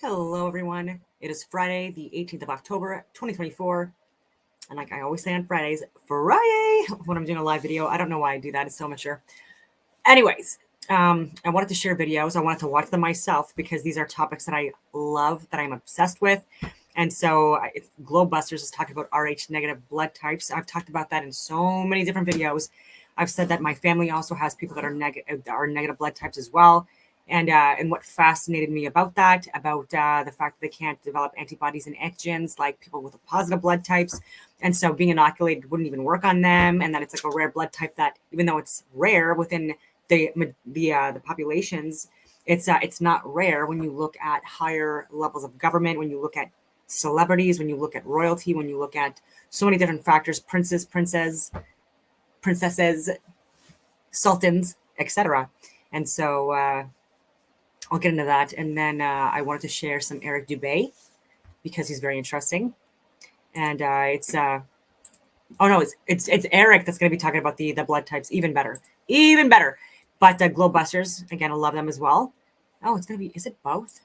Hello, everyone. It is Friday, the 18th of October, 2024. And like I always say on Fridays, Friday, when I'm doing a live video. I don't know why I do that. It's so immature. Anyways, I wanted to share videos. I wanted to watch them myself because these are topics that I love, that I'm obsessed with. And so GLOBEBUSTERS is talking about Rh negative blood types. I've talked about that in so many different videos. I've said that my family also has people that are negative blood types as well. And what fascinated me about that, about the fact that they can't develop antibodies and antigens like people with positive blood types. And so being inoculated wouldn't even work on them. And that it's like a rare blood type that, even though it's rare within the populations, it's not rare when you look at higher levels of government, when you look at celebrities, when you look at royalty, when you look at so many different factors, princesses, sultans, etc. And so I'll get into that. And then I wanted to share some Eric Dubay because he's very interesting. And it's Eric that's going to be talking about the blood types. Even better. But GLOBEBUSTERS, again, I love them as well. Oh, it's going to be, is it both?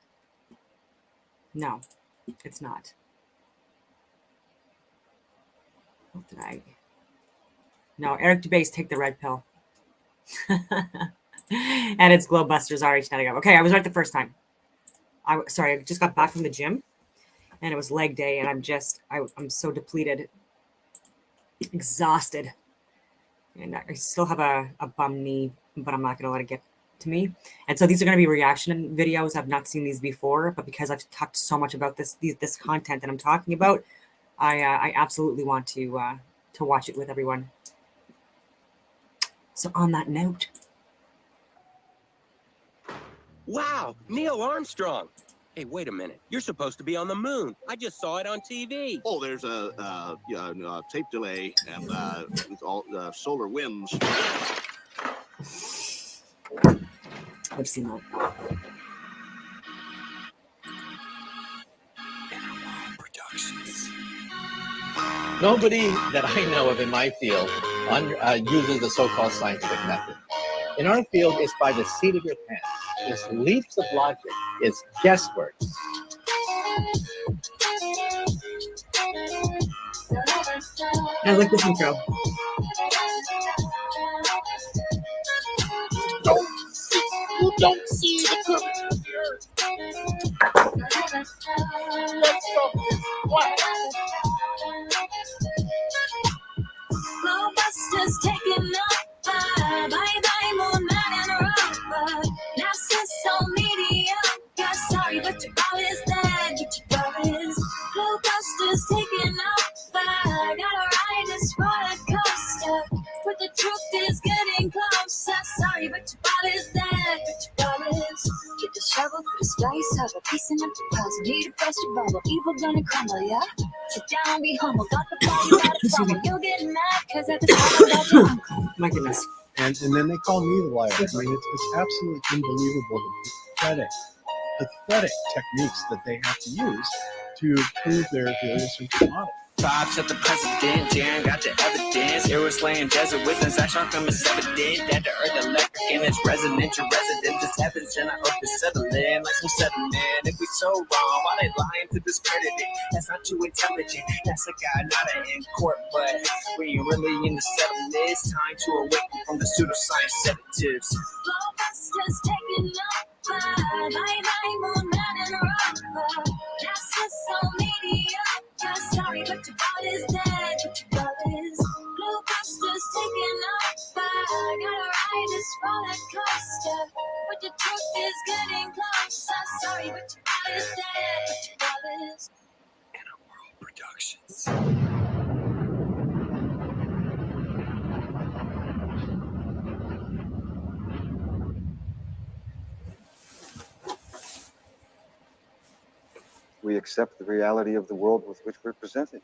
No, it's not. What did I? No, Eric Dubay's Take the Red Pill. And it's GLOBEBUSTERS Rh negative. Okay, I was right the first time. I just got back from the gym and it was leg day and I'm so depleted, exhausted. And I still have a bum knee, but I'm not going to let it get to me. And so these are going to be reaction videos. I've not seen these before, but because I've talked so much about this content that I'm talking about, I absolutely want to watch it with everyone. So on that note. Wow, Neil Armstrong. Hey, wait a minute. You're supposed to be on the moon. I just saw it on TV. Oh, there's a tape delay and with all solar winds. I've seen that. Productions. Nobody that I know of in my field uses the so-called scientific method. In our field, it's by the seat of your pants. It's leaps of logic. It's guesswork. I like this intro. You don't see the curvature. Let's go. What? GLOBEBUSTERS taking up. Bye-bye, moon man and rubber. NASA's so mediocre. Sorry, but your ball is dead. Get your brothers. GLOBEBUSTERS taking up. Gotta ride this roller coaster. But the truth is getting closer. Sorry, but your ball is dead. Get your brothers. Get the shovel for the slice of a piece of empty puzzle. Need a burst of bubble. Evil gonna crumble, yeah? Sit down, be humble. Got the ball, you got a problem. You'll get mad because at the time about your uncle. My goodness. And then they call me the liar. I mean, it's absolutely unbelievable the pathetic techniques that they have to use to prove their research model. Vibes at the president, Darren got the evidence. Eros laying desert wisdoms, that shark is evident. That the earth electric and it's resonant. Your residence is heavens, and I hope it's settling like some settlement. If we so wrong, why they lying to discredit it? That's not too intelligent. That's a guy not in court, but we ain't really in the settlement. It's time to awaken from the pseudoscience sedatives. GLOBEBUSTERS taking up. Bye-bye, moon man and rubber. NASA's so mediocre. Sorry, but your ball is dead. But your brothers. GLOBEBUSTERS taking up. Gotta ride this roller coaster. But the truth is getting closer. Sorry, but your ball is dead. But your brothers. Inner World Productions. We accept the reality of the world with which we're presented.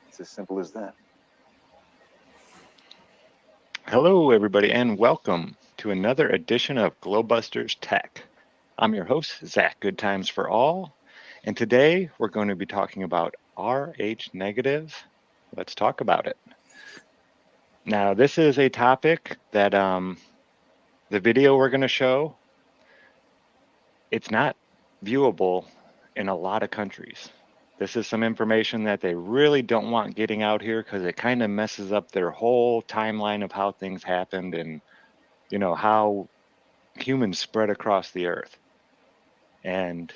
It's as simple as that. Hello, everybody, and welcome to another edition of GLOBEBUSTERS Tech. I'm your host, Zach Good Times for All, and today we're going to be talking about Rh negative. Let's talk about it. Now, this is a topic that the video we're going to show, it's not viewable in a lot of countries. This is some information that they really don't want getting out here because it kind of messes up their whole timeline of how things happened and, how humans spread across the earth. And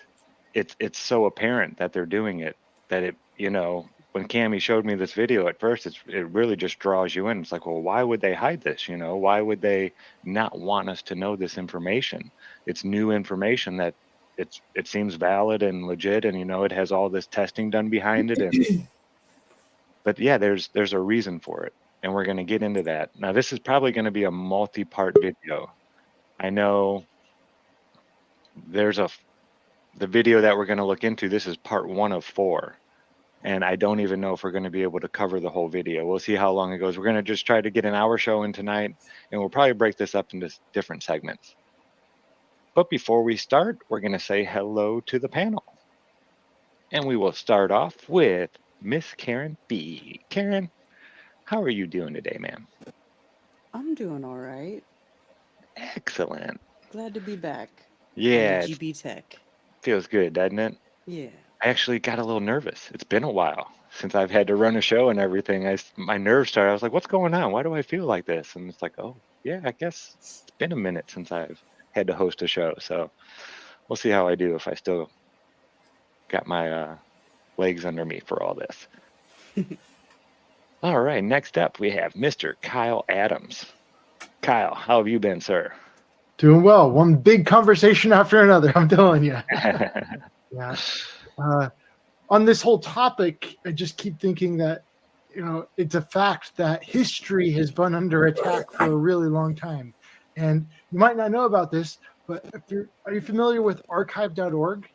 it's so apparent that they're doing it that when Cammie showed me this video at first, it really just draws you in. It's like, well, why would they hide this? Why would they not want us to know this information? It's new information that it seems valid and legit, and it has all this testing done behind it. But yeah, there's a reason for it, and we're going to get into that. Now, this is probably going to be a multi-part video. I know the video that we're going to look into. This is part 1 of 4. And I don't even know if we're going to be able to cover the whole video. We'll see how long it goes. We're going to just try to get an hour show in tonight, and we'll probably break this up into different segments. But before we start, we're going to say hello to the panel. And we will start off with Miss Karen B. Karen, how are you doing today, ma'am? I'm doing all right. Excellent. Glad to be back. Yeah. GB Tech. Feels good, doesn't it? Yeah. I actually got a little nervous. It's been a while since I've had to run a show and everything. My nerves started. I was like, what's going on? Why do I feel like this? And it's like, oh, yeah, I guess it's been a minute since I've had to host a show. So we'll see how I do if I still got my legs under me for all this. All right, next up we have Mr. Kyle Adams. Kyle, how have you been, sir? Doing well. One big conversation after another, I'm telling you. Yeah. On this whole topic, I just keep thinking that, it's a fact that history has been under attack for a really long time. And you might not know about this, but are you familiar with archive.org?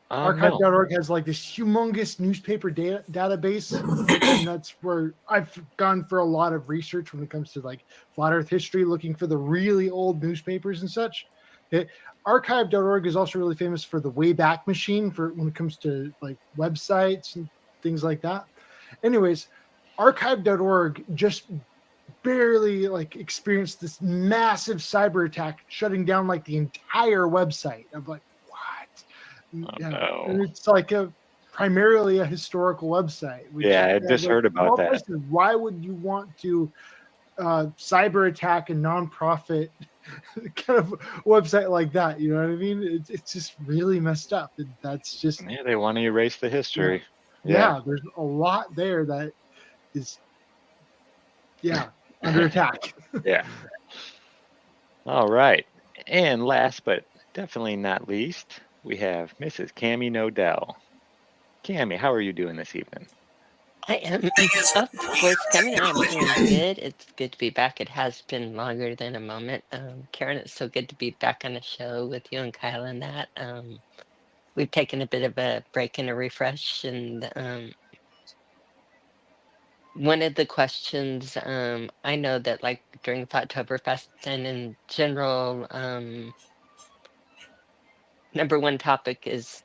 Archive.org has like this humongous newspaper database, and that's where I've gone for a lot of research when it comes to like flat Earth history, looking for the really old newspapers and such. Archive.org is also really famous for the Wayback Machine for when it comes to like websites and things like that. Anyways, archive.org just barely like experienced this massive cyber attack, shutting down like the entire website. I'm like, what? No. And it's like primarily a historical website. Yeah, I just heard about that. Why would you want to cyber attack a nonprofit kind of website like that? You know what I mean? It's just really messed up. That's just they want to erase the history. Yeah, there's a lot there that is under attack. Yeah. All right. And last but definitely not least, we have Mrs. Cammie Nodell. Cammie, how are you doing this evening? I am, of course, coming. I'm doing good. It's good to be back. It has been longer than a moment. Karen, it's so good to be back on the show with you and Kyle and that. We've taken a bit of a break and a refresh, and one of the questions, I know that like during Oktoberfest and in general, number one topic is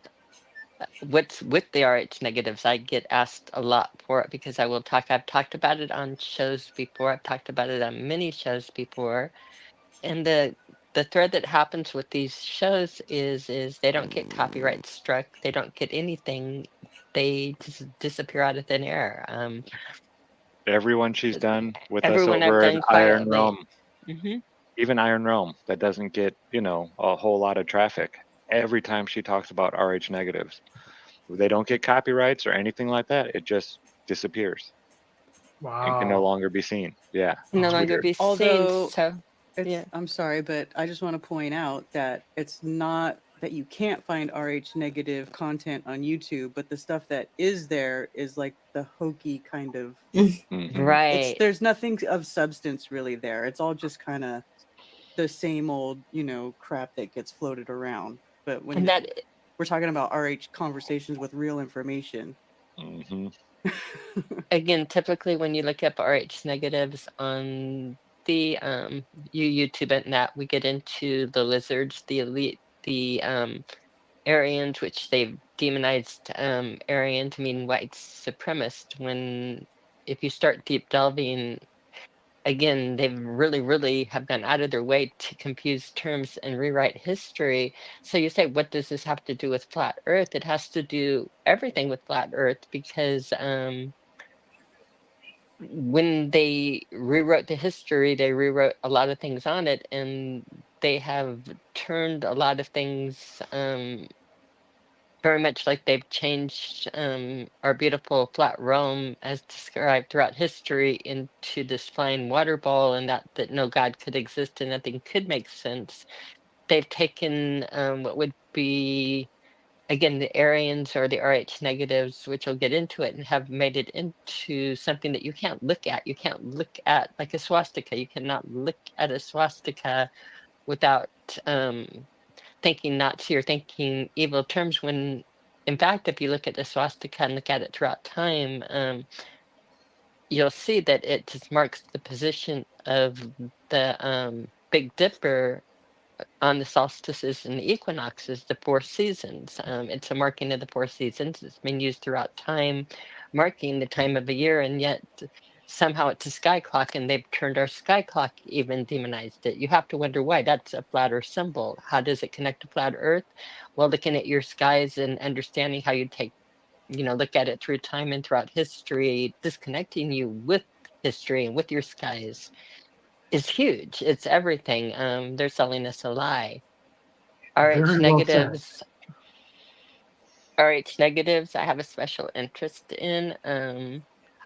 what's with the RH negatives. I get asked a lot for it because I've talked about it on shows before. I've talked about it on many shows before. And the thread that happens with these shows is they don't get copyright struck. They don't get anything. They just disappear out of thin air. Everyone she's done with us over at Iron Realm. Mm-hmm. Even Iron Realm, that doesn't get, a whole lot of traffic. Every time she talks about RH negatives, they don't get copyrights or anything like that. It just disappears. Wow. And can no longer be seen. Yeah. No longer be seen. So, I'm sorry, but I just want to point out that it's not that you can't find RH negative content on YouTube, but the stuff that is there is like the hokey kind of. Right. There's nothing of substance really there. It's all just kind of the same old, crap that gets floated around. But when we're talking about RH conversations with real information. Mm-hmm. Again, typically when you look up RH negatives on the YouTube and that, we get into the lizards, the elite, the Aryans, which they've demonized Aryan to mean white supremacist. When if you start deep delving, again, they've really have gone out of their way to confuse terms and rewrite history. So you say, what does this have to do with flat Earth? It has to do everything with flat Earth, because when they rewrote the history, they rewrote a lot of things on it, and they have turned a lot of things very much like they've changed our beautiful flat realm as described throughout history into this flying water ball, and that no God could exist and nothing could make sense. They've taken what would be, again, the Aryans or the RH negatives, which will get into it, and have made it into something that you can't look at. You can't look at like a swastika. You cannot look at a swastika without thinking Nazi or thinking evil terms, when in fact, if you look at the swastika and look at it throughout time, you'll see that it just marks the position of the Big Dipper on the solstices and the equinoxes, the 4 seasons. It's a marking of the 4 seasons. It's been used throughout time, marking the time of the year, and yet somehow it's a sky clock, and they've turned our sky clock, even demonized it. You have to wonder why. That's a flat Earth symbol. How does it connect to flat Earth? Well, looking at your skies and understanding how you take, look at it through time and throughout history, disconnecting you with history and with your skies is huge. It's everything. They're selling us a lie. RH Very well said. negatives. RH negatives, I have a special interest in.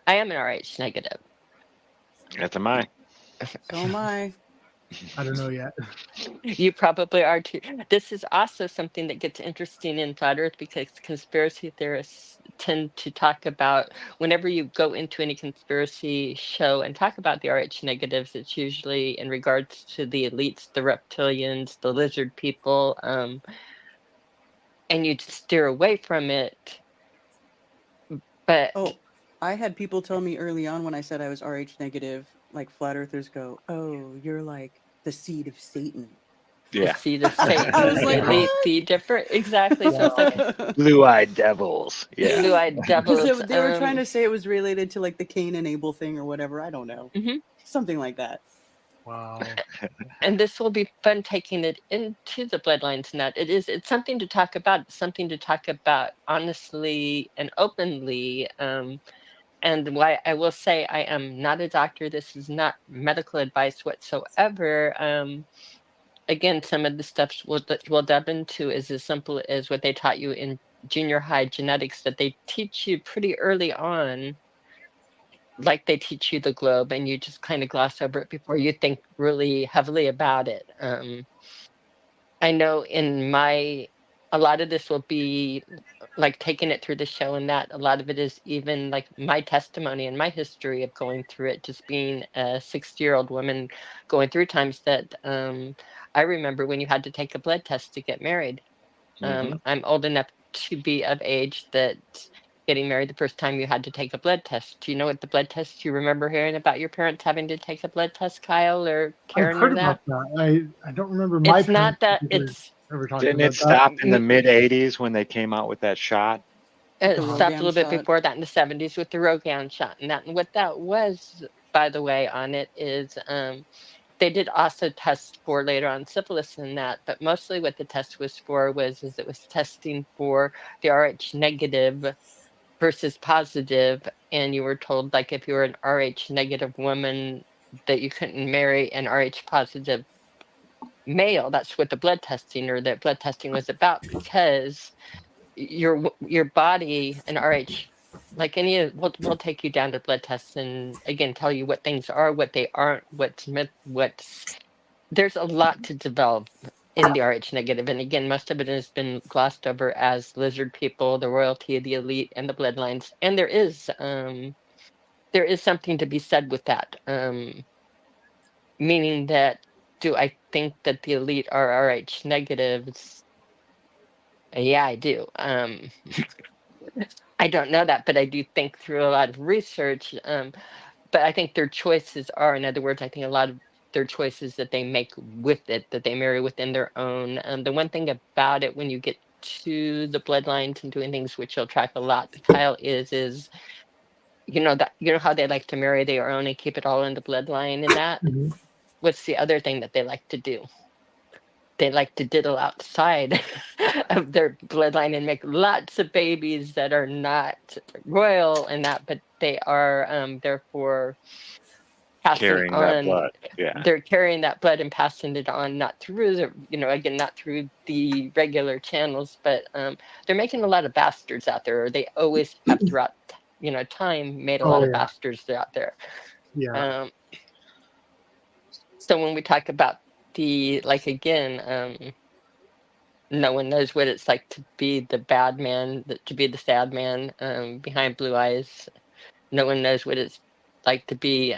I am an RH negative. That's am I. So am I. I don't know yet. You probably are too. This is also something that gets interesting in flat Earth, because conspiracy theorists tend to talk about, whenever you go into any conspiracy show and talk about the RH negatives, it's usually in regards to the elites, the reptilians, the lizard people, and you steer away from it. But I had people tell me early on when I said I was RH negative, like flat earthers go, "Oh, you're like the seed of Satan." The seed of Satan. I was like, elite, the different, exactly. So it's like Blue-eyed devils. Yeah. Blue-eyed devils. Because they were trying to say it was related to like the Cain and Abel thing or whatever. I don't know. Something like that. Wow. And this will be fun, taking it into the bloodlines, and that it's something to talk about. It's something to talk about honestly and openly. And why I will say, I am not a doctor. This is not medical advice whatsoever. Again, some of the stuff we'll delve into is as simple as what they taught you in junior high genetics, that they teach you pretty early on, like they teach you the globe, and you just kind of gloss over it before you think really heavily about it. I know a lot of this will be like taking it through the show, and that a lot of it is even like my testimony and my history of going through it, just being a 60-year-old woman going through times that I remember when you had to take a blood test to get married. I'm old enough to be of age that getting married, the first time you had to take a blood test. Do you know what the blood test? Do you remember hearing about your parents having to take a blood test, Kyle or Karen? I've heard or that? about that. I don't remember my It's not parents that it's ever talking Didn't about it stop that. in the mid 80s when they came out with that shot? It The stopped a Rogan little bit shot. before that in the 70s with the Rogan shot. And what that was, by the way, on it is they did also test for later on syphilis and that, but mostly what the test was for is it was testing for the RH negative versus positive, and you were told, like, if you were an RH negative woman, that you couldn't marry an RH positive male. That's what the blood testing was about, because your body and RH, like we'll take you down to blood tests and again tell you what things are, what they aren't, there's a lot to develop in the RH negative. And again, most of it has been glossed over as lizard people, the royalty, the elite, and the bloodlines. And there is something to be said with that. Meaning that, do I think that the elite are RH negatives? Yeah, I do. I don't know that, but I do think through a lot of research. But I think their choices are, in other words, I think a lot of their choices that they make with it, that they marry within their own. The one thing about it, when you get to the bloodlines and doing things which you'll track a lot, Kyle, is how they like to marry their own and keep it all in the bloodline and that. What's the other thing that they like to do? They like to diddle outside of their bloodline and make lots of babies that are not royal and that, but they are therefore passing Carrying on. that blood. Yeah. They're carrying that blood and passing it on, not through the, again, not through the regular channels, but they're making a lot of bastards out there. Or they always have throughout, time made a lot of bastards out there. Yeah. So when we talk about no one knows what it's like to be the bad man, to be the sad man behind blue eyes. No one knows what it's like to be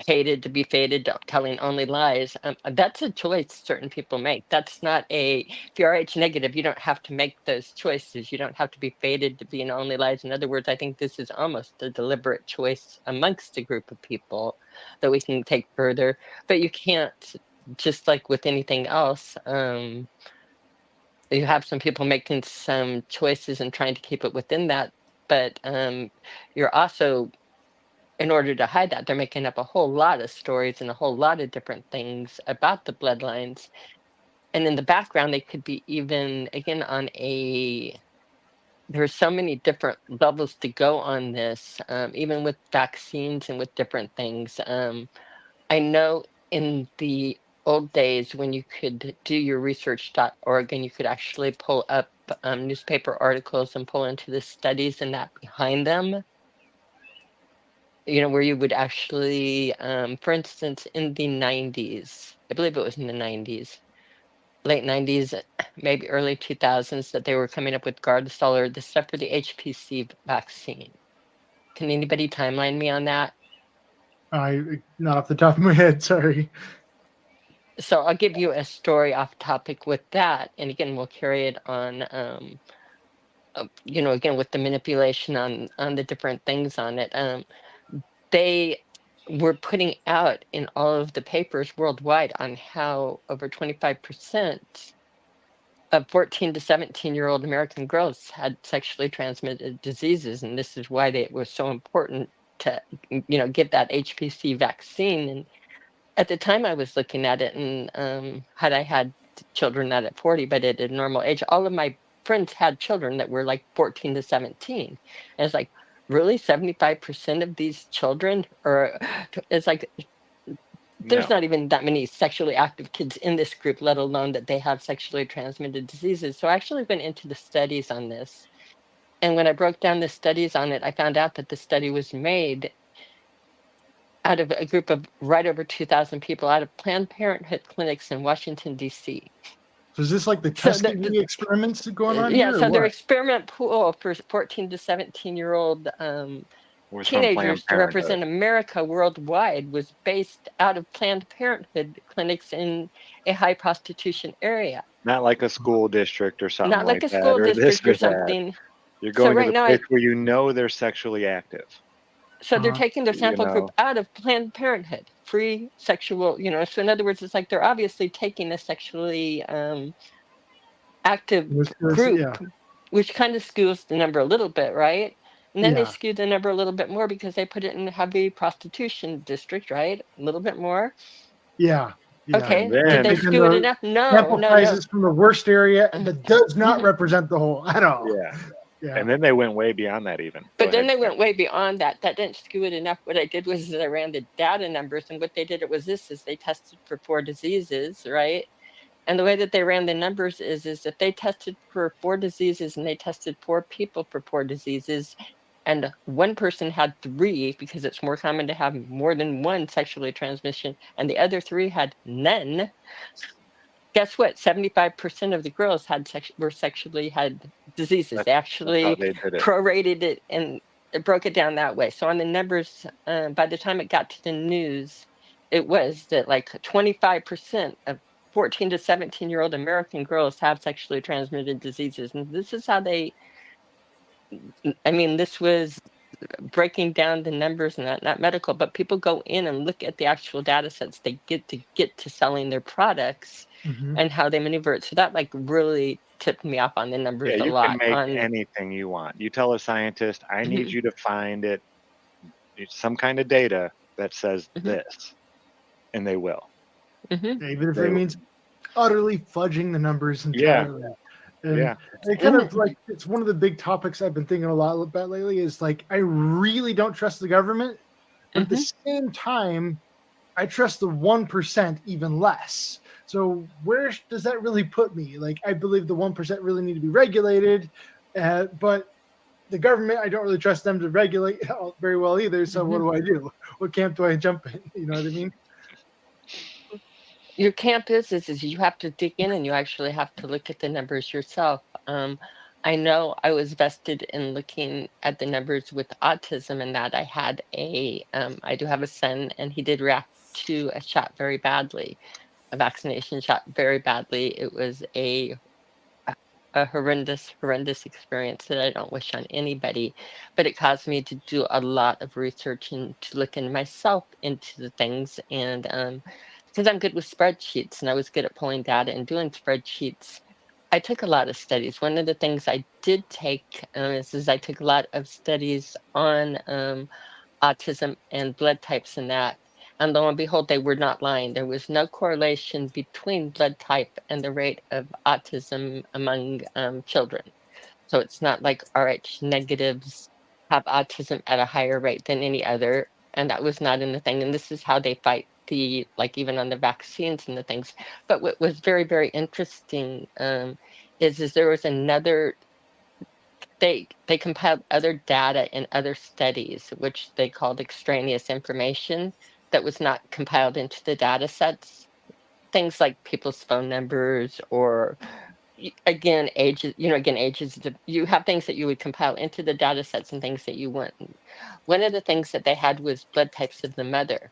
hated, to be faded, telling only lies. That's a choice certain people make. That's not if you're Rh negative, you don't have to make those choices. You don't have to be faded to be in only lies. In other words, I think this is almost a deliberate choice amongst a group of people that we can take further. But you can't, just like with anything else, you have some people making some choices and trying to keep it within that. But you're also, in order to hide that, they're making up a whole lot of stories and a whole lot of different things about the bloodlines. And in the background, they could be even, again, there's so many different levels to go on this, even with vaccines and with different things. I know in the old days when you could do your research.org and you could actually pull up newspaper articles and pull into the studies and that behind them, where you would actually, for instance, in the 90s, I believe it was in the 90s, late 90s, maybe early 2000s, that they were coming up with Gardasil or the stuff for the HPC vaccine. Can anybody timeline me on that? Not off the top of my head, sorry. So I'll give you a story off topic with that. And again, we'll carry it on, again, with the manipulation on the different things on it. They were putting out in all of the papers worldwide on how over 25% of 14 to 17-year-old American girls had sexually transmitted diseases. And this is why it was so important to, get that HPC vaccine. And at the time I was looking at it, and had I had children not at 40, but at a normal age, all of my friends had children that were like 14 to 17. And it's like, really, 75% of these children it's like, there's not even that many sexually active kids in this group, let alone that they have sexually transmitted diseases. So I actually went into the studies on this. And when I broke down the studies on it, I found out that the study was made out of a group of right over 2,000 people out of Planned Parenthood clinics in Washington, D.C. So is this like the Tuskegee experiments going on here? Yeah, so their experiment pool for 14 to 17-year-old teenagers to represent America worldwide was based out of Planned Parenthood clinics in a high prostitution area. Not like a school district or something. Not like a school district or something. You're going to the place where they're sexually active. So they're taking their sample group out of Planned Parenthood, free sexual, so in other words, it's like they're obviously taking a sexually active group, which kind of skews the number a little bit, right? And then they skew the number a little bit more because they put it in a heavy prostitution district, right? A little bit more. Yeah. Okay. Did they skew it enough? No. Sample sizes from the worst area that does not represent the whole at all. Yeah. And then they went way beyond that even. But then they went way beyond that. That didn't skew it enough. What I did was I ran the data numbers, and what they did is they tested for 4 diseases, right? And the way that they ran the numbers is if they tested for 4 diseases and they tested 4 people for 4 diseases, and one person had 3, because it's more common to have more than one sexually transmission, and the other 3 had none. Guess what? 75% of the girls had diseases. They actually prorated it and it broke it down that way. So on the numbers, by the time it got to the news, it was that like 25% of 14 to 17-year-old American girls have sexually transmitted diseases. And this is how this was breaking down the numbers and that, not medical, but people go in and look at the actual data sets they get to selling their products and how they maneuver it. So that like really tipped me off on the numbers Yeah, a you can lot. make On anything you want. You tell a scientist, I need you to find it's some kind of data that says this, and they will. Even if it means utterly fudging the numbers Yeah. entirely. And Yeah. it kind of like, it's one of the big topics I've been thinking a lot about lately is like, I really don't trust the government, but at the same time, I trust the 1% even less. So where does that really put me? Like, I believe the 1% really need to be regulated, but the government, I don't really trust them to regulate very well either. So what do I do? What camp do I jump in? You know what I mean? Your camp is you have to dig in and you actually have to look at the numbers yourself. I know I was vested in looking at the numbers with autism, and that I had I do have a son, and he did react to a shot very badly, a vaccination shot very badly. It was a horrendous experience that I don't wish on anybody, but it caused me to do a lot of research and to look in myself into the things. And because I'm good with spreadsheets and I was good at pulling data and doing spreadsheets, I took a lot of studies. One of the things I did take is I took a lot of studies on autism and blood types and that. And lo and behold, they were not lying. There was no correlation between blood type and the rate of autism among children. So it's not like Rh negatives have autism at a higher rate than any other. And that was not in the thing. And this is how they fight like even on the vaccines and the things. But what was very, very interesting is there was another, they compiled other data in other studies, which they called extraneous information that was not compiled into the data sets. Things like people's phone numbers or again ages, you have things that you would compile into the data sets and things that you wouldn't. One of the things that they had was blood types of the mother.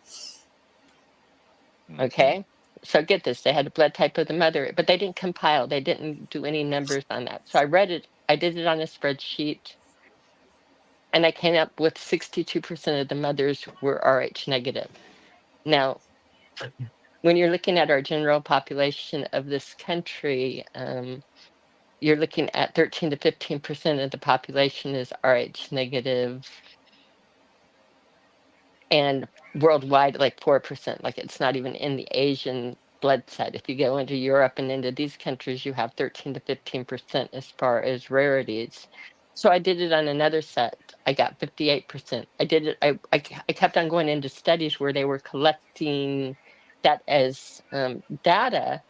Okay, so get this, they had a blood type of the mother, but they didn't compile, they didn't do any numbers on that. So I read it, I did it on a spreadsheet, and I came up with 62% of the mothers were Rh negative. Now, when you're looking at our general population of this country, you're looking at 13 to 15% of the population is Rh negative, and worldwide, like 4%. Like it's not even in the Asian blood set. If you go into Europe and into these countries, you have 13 to 15% as far as rarities. So I did it on another set. I got 58%. I did it. I kept on going into studies where they were collecting that as data,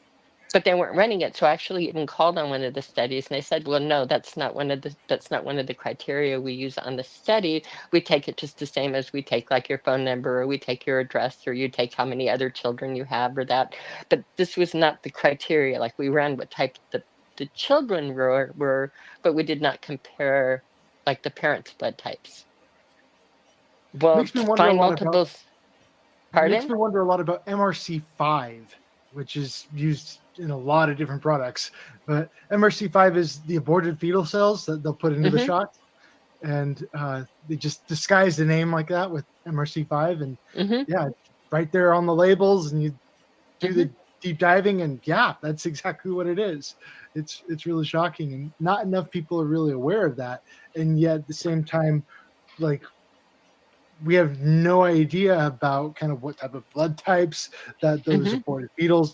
but they weren't running it. So I actually even called on one of the studies, and they said, "Well, no, that's not one of the criteria we use on the study. We take it just the same as we take like your phone number, or we take your address, or you take how many other children you have, or that." But this was not the criteria. Like we ran what type the children were, but we did not compare like the parents' blood types. Well, Makes me wonder a find lot multiples. About, makes Pardon? me wonder a lot about MRC5, which is used in a lot of different products. But MRC5 is the aborted fetal cells that they'll put into the shot, and they just disguise the name like that with MRC5, and yeah, it's right there on the labels, and you do the deep diving, and yeah, that's exactly what it is. It's really shocking, and not enough people are really aware of that, and yet at the same time, like, we have no idea about kind of what type of blood types that those aborted fetal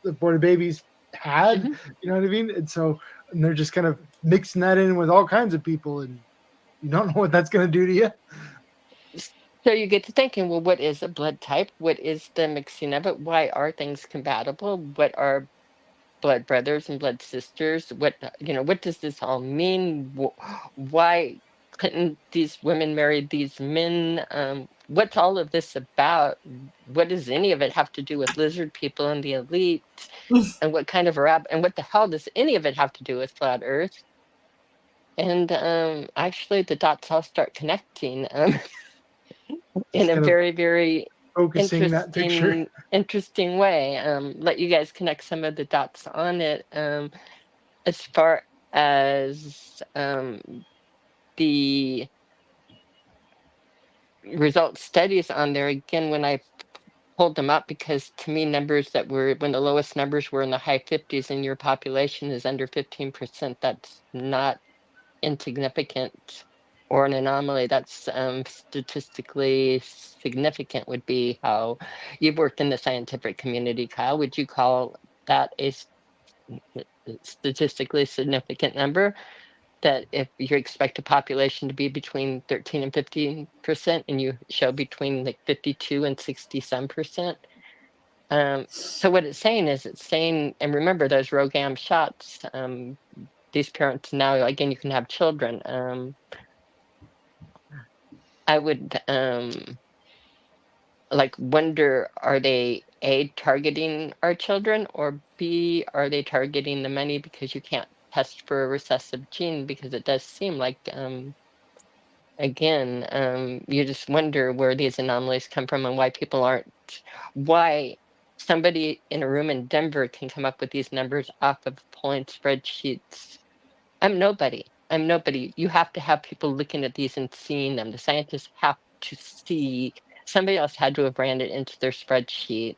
aborted babies had. You know what I mean? And so they're just kind of mixing that in with all kinds of people, and you don't know what that's going to do to you. So you get to thinking, well, what is a blood type? What is the mixing of it? Why are things compatible? What are blood brothers and blood sisters? What does this all mean? Why couldn't these women marry these men? What's all of this about? What does any of it have to do with lizard people and the elite? And what kind of and what the hell does any of it have to do with flat Earth? And actually, the dots all start connecting in a very, very focusing that picture. interesting way. Let you guys connect some of the dots on it. As far as the result studies on there again when I pulled them up, because to me, numbers that were when the lowest numbers were in the high 50s and your population is under 15%, that's not insignificant or an anomaly. That's statistically significant, would be how you've worked in the scientific community, Kyle. Would you call that a statistically significant number? That if you expect a population to be between 13 and 15%, and you show between like 52 and 60 some percent. So what it's saying is, it's saying, and remember those ROGAM shots, these parents now, again, you can have children. I would like wonder, are they A, targeting our children, or B, are they targeting the money because you can't test for a recessive gene? Because it does seem like again, you just wonder where these anomalies come from and why people aren't, why somebody in a room in Denver can come up with these numbers off of pulling spreadsheets. I'm nobody. I'm nobody. You have to have people looking at these and seeing them. The scientists have to see. Somebody else had to have ran it into their spreadsheet.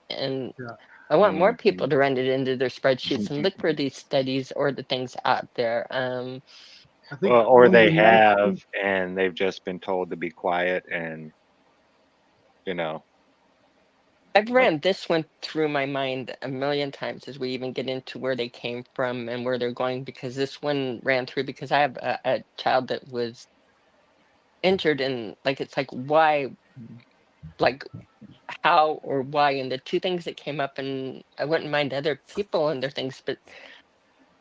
And Yeah. I want more people to run it into their spreadsheets and look for these studies or the things out there. I think Well, or one of they the nice have, things- and they've just been told to be quiet, and you know. I've ran this one through my mind a million times as we even get into where they came from and where they're going, because this one ran through because I have a child that was injured, and like it's like, why, like how or why, and the two things that came up, and I wouldn't mind other people and their things, but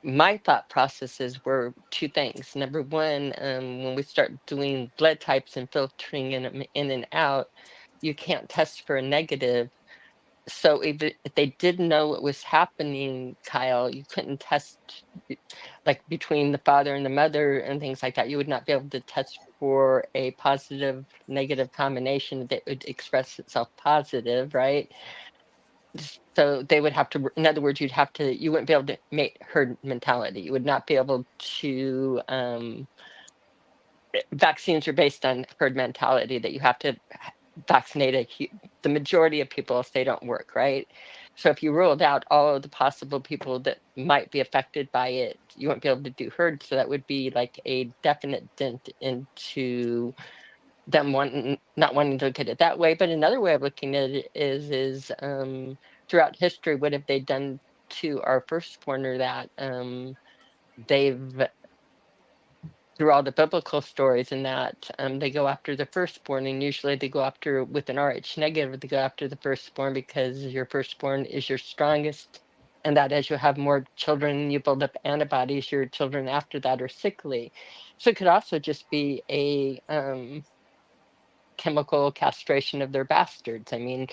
my thought processes were two things. Number one, when we start doing blood types and filtering in and out, you can't test for a negative. So if they didn't know what was happening, Kyle, you couldn't test like between the father and the mother and things like that. You would not be able to test for a positive negative combination that would express itself positive, right? So they would have to, in other words, you wouldn't be able to make herd mentality. You would not be able to, vaccines are based on herd mentality, that you have to vaccinate the majority of people if they don't work, right? So if you ruled out all of the possible people that might be affected by it, you wouldn't be able to do herd. So that would be like a definite dent into them not wanting to look at it that way. But another way of looking at it is throughout history, what have they done to our firstborn? That they've, through all the biblical stories and that, they go after the firstborn, and usually they go after, with an Rh negative, they go after the firstborn because your firstborn is your strongest, and that as you have more children, you build up antibodies, your children after that are sickly. So it could also just be a chemical castration of their bastards. I mean,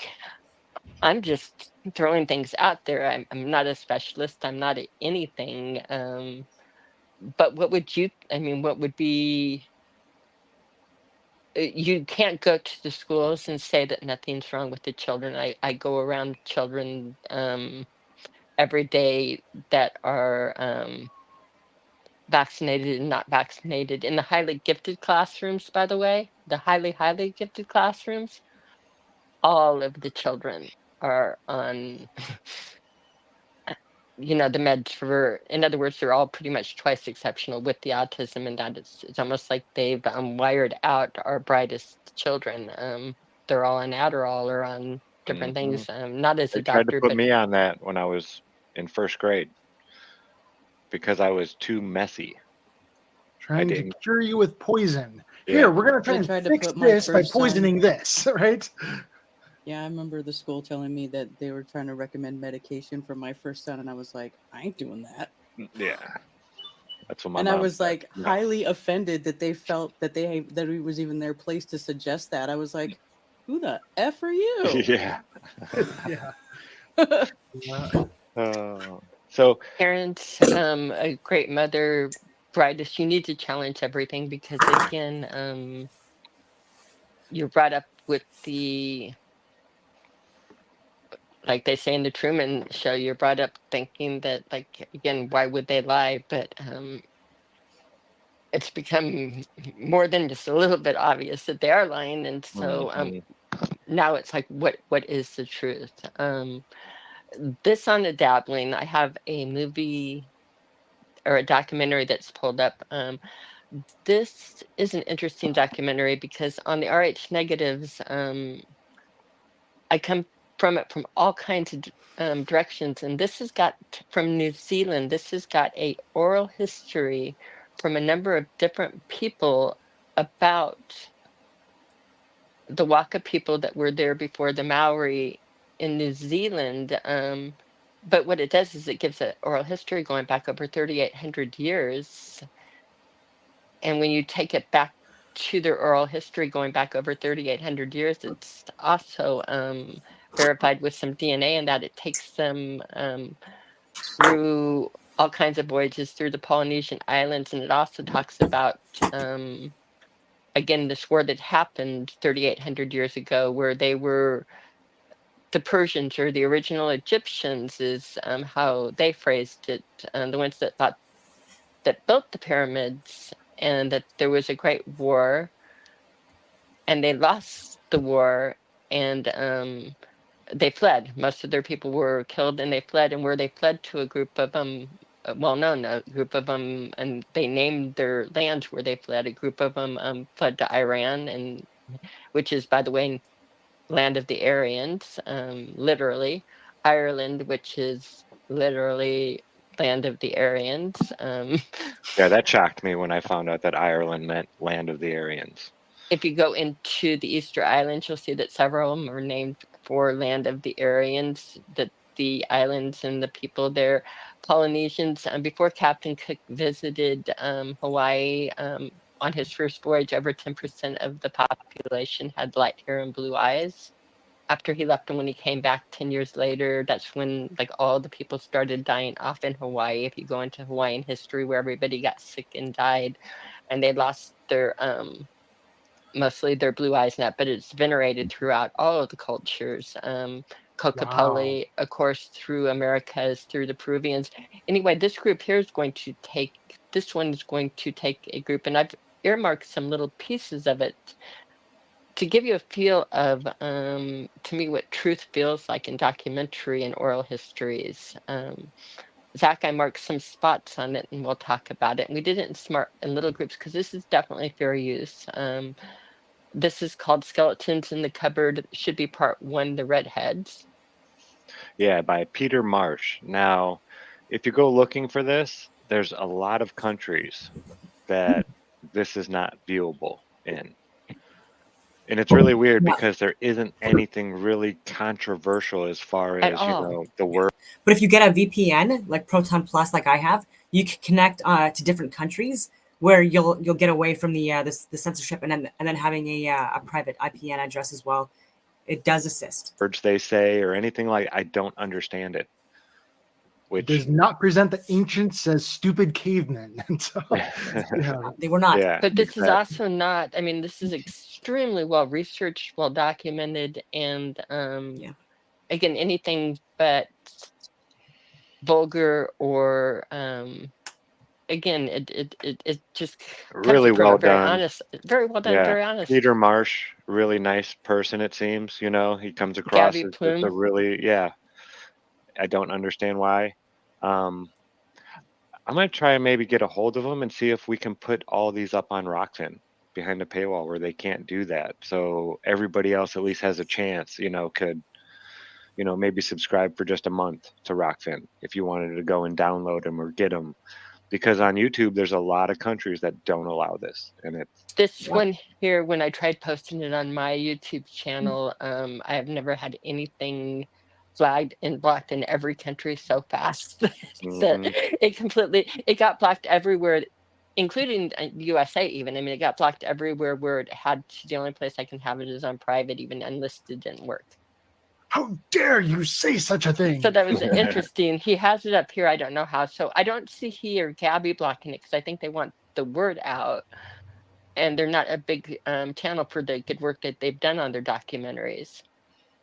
I'm just throwing things out there. I'm not a specialist. I'm not anything. But what would you, I mean, what would be, you can't go to the schools and say that nothing's wrong with the children. I go around children every day that are vaccinated and not vaccinated. In the highly gifted classrooms, by the way, the highly gifted classrooms, all of the children are on the meds for, in other words, they're all pretty much twice exceptional with the autism, and that it's almost like they've wired out our brightest children. They're all on Adderall or on different things. Not as They a tried to doctor, put but me on that when I was in first grade because I was too messy. Trying to didn't- cure you with poison. Yeah. Here, we're gonna try They and tried to fix put my this by first son- poisoning this, right? Yeah, I remember the school telling me that they were trying to recommend medication for my first son, and I was like, I ain't doing that. Yeah. That's what my And mom I was said. like No. highly offended that they felt that that it was even their place to suggest that. I was like, who the F are you? Yeah. Yeah. So parents, a great mother, brightest, you need to challenge everything, because again, you're brought up with the, like they say in the Truman Show, you're brought up thinking that, like, again, why would they lie? But it's become more than just a little bit obvious that they are lying, and so now it's like, what is the truth? This on the dabbling, I have a movie or a documentary that's pulled up. This is an interesting documentary because on the RH negatives, I come from it from all kinds of directions, and this has got from New Zealand. This has got a oral history from a number of different people about the Waka people that were there before the Maori in New Zealand. But what it does is it gives an oral history going back over 3,800 years. And when you take it back to their oral history going back over 3,800 years, it's also verified with some DNA, and that it takes them through all kinds of voyages through the Polynesian islands. And it also talks about again, this war that happened 3,800 years ago, where they were the Persians or the original Egyptians, is how they phrased it. The ones that thought that built the pyramids, and that there was a great war, and they lost the war, and they fled. Most of their people were killed, and they fled. And where they fled to, a group of them, a group of them, and they named their lands where they fled. A group of them fled to Iran, and which is, by the way, land of the Aryans, literally. Ireland, which is literally land of the Aryans. Yeah, that shocked me when I found out that Ireland meant land of the Aryans. If you go into the Easter Islands, you'll see that several of them are named for land of the Aryans, that the islands and the people there, Polynesians. Before Captain Cook visited Hawaii on his first voyage, over 10% of the population had light hair and blue eyes. After he left, and when he came back 10 years later, that's when like all the people started dying off in Hawaii. If you go into Hawaiian history, where everybody got sick and died, and they lost their mostly their blue eyes net, but it's venerated throughout all of the cultures. Kokopoli, of course, through Americas, through the Peruvians. Anyway, this group here is going to take, this one is going to take a group, and I've earmarked some little pieces of it to give you a feel of, to me, what truth feels like in documentary and oral histories. Zach, I marked some spots on it, and we'll talk about it. And we did it in little groups because this is definitely fair use. This is called Skeletons in the Cupboard. It should be part 1, The Redheads. Yeah, by Peter Marsh. Now, if you go looking for this, there's a lot of countries that this is not viewable in. And it's really weird because there isn't anything really controversial as far as, the word. But if you get a VPN, like Proton Plus, like I have, you can connect to different countries where you'll get away from the censorship, and then having a private IPN address as well. It does assist. Words they say or anything like, I don't understand it. Which does not present the ancients as stupid cavemen. And so, they were not. Yeah, but this is also not, I mean, this is extremely well researched, well documented, and again, anything but vulgar or again, it just really well done. Very well done, very honest. Peter Marsh, really nice person, it seems. He comes across as just a really, I don't understand why. I'm gonna try and maybe get a hold of them and see if we can put all these up on Rockfin behind the paywall where they can't do that. So everybody else at least has a chance, could, maybe subscribe for just a month to Rockfin if you wanted to go and download them or get them. Because on YouTube, there's a lot of countries that don't allow this. And it's this one here, when I tried posting it on my YouTube channel, I have never had anything flagged and blocked in every country so fast that it got blocked everywhere, including USA even. I mean, it got blocked everywhere where it had to. The only place I can have it is on private. Even unlisted didn't work. How dare you say such a thing? So that was interesting. He has it up here. I don't know how. So I don't see he or Gabby blocking it because I think they want the word out. And they're not a big channel for the good work that they've done on their documentaries.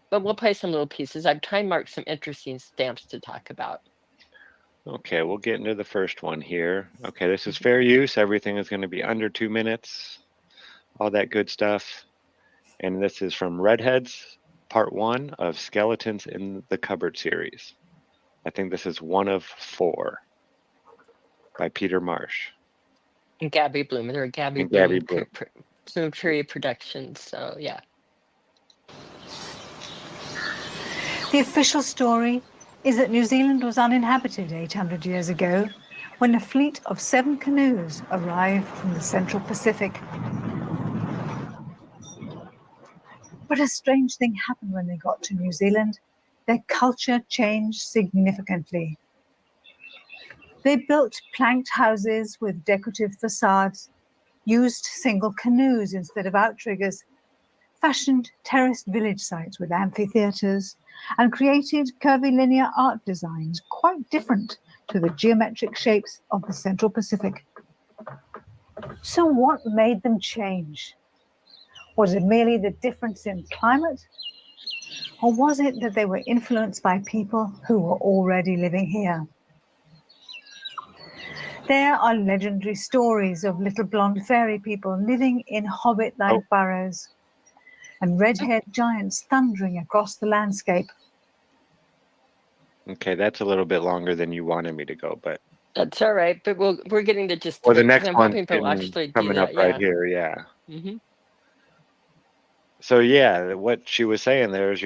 But we'll play some little pieces. I've time marked some interesting stamps to talk about. Okay, we'll get into the first one here. Okay, this is fair use. Everything is going to be under 2 minutes, all that good stuff. And this is from Redheads, part 1 of Skeletons in the Cupboard series. I think this is 1 of 4 by Peter Marsh. And Gabby Bloom, or Gabby And Gabby Bloom, Bloom. Bloom Tree Productions. So yeah. The official story is that New Zealand was uninhabited 800 years ago when a fleet of 7 canoes arrived from the Central Pacific. But a strange thing happened when they got to New Zealand. Their culture changed significantly. They built planked houses with decorative facades, used single canoes instead of outriggers, fashioned terraced village sites with amphitheatres, and created curvilinear art designs quite different to the geometric shapes of the Central Pacific. So what made them change? Was it merely the difference in climate? Or was it that they were influenced by people who were already living here? There are legendary stories of little blonde fairy people living in hobbit-like burrows, and red-haired giants thundering across the landscape. Okay, that's a little bit longer than you wanted me to go, but That's all right, but we're getting the gist well, of the it, 'cause next I'm one's hoping people actually do coming up that. right Yeah. here, yeah. Mm-hmm. So yeah, what she was saying there is,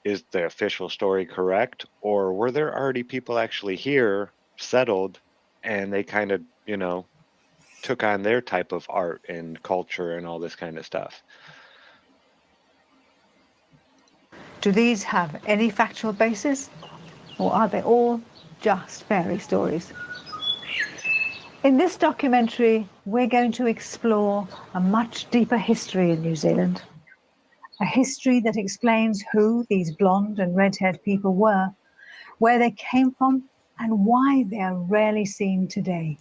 is the official story correct, or were there already people actually here settled, and they kind of, took on their type of art and culture and all this kind of stuff? Do these have any factual basis, or are they all just fairy stories? In this documentary, we're going to explore a much deeper history in New Zealand. A history that explains who these blonde and red-haired people were, where they came from, and why they are rarely seen today.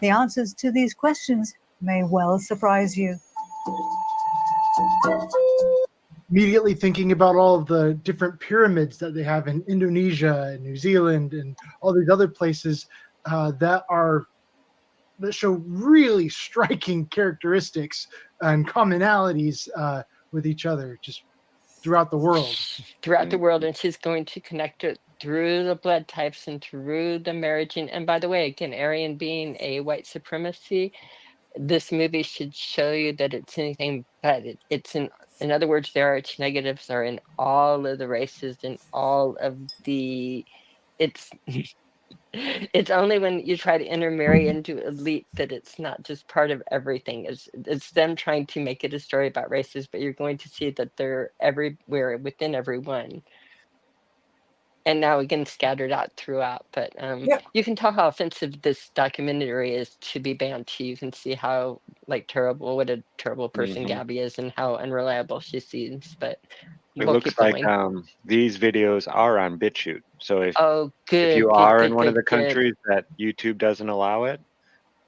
The answers to these questions may well surprise you. Immediately thinking about all of the different pyramids that they have in Indonesia and New Zealand and all these other places that show really striking characteristics and commonalities with each other just throughout the world. Throughout the world, and she's going to connect it through the blood types and through the marriaging. And by the way, again, Aryan being a white supremacy, this movie should show you that it's anything but. It's in other words, the RH negatives are in all of the races and all of the. It's it's only when you try to intermarry into elite that it's not just part of everything. It's them trying to make it a story about races, but you're going to see that they're everywhere within everyone. And now again scattered out throughout. But you can tell how offensive this documentary is to be banned too. You can see how what a terrible person Gabby is and how unreliable she seems. But It we'll looks keep like going. these videos are on BitChute. So if good, you good, are good, in one of good, the countries that YouTube doesn't allow it,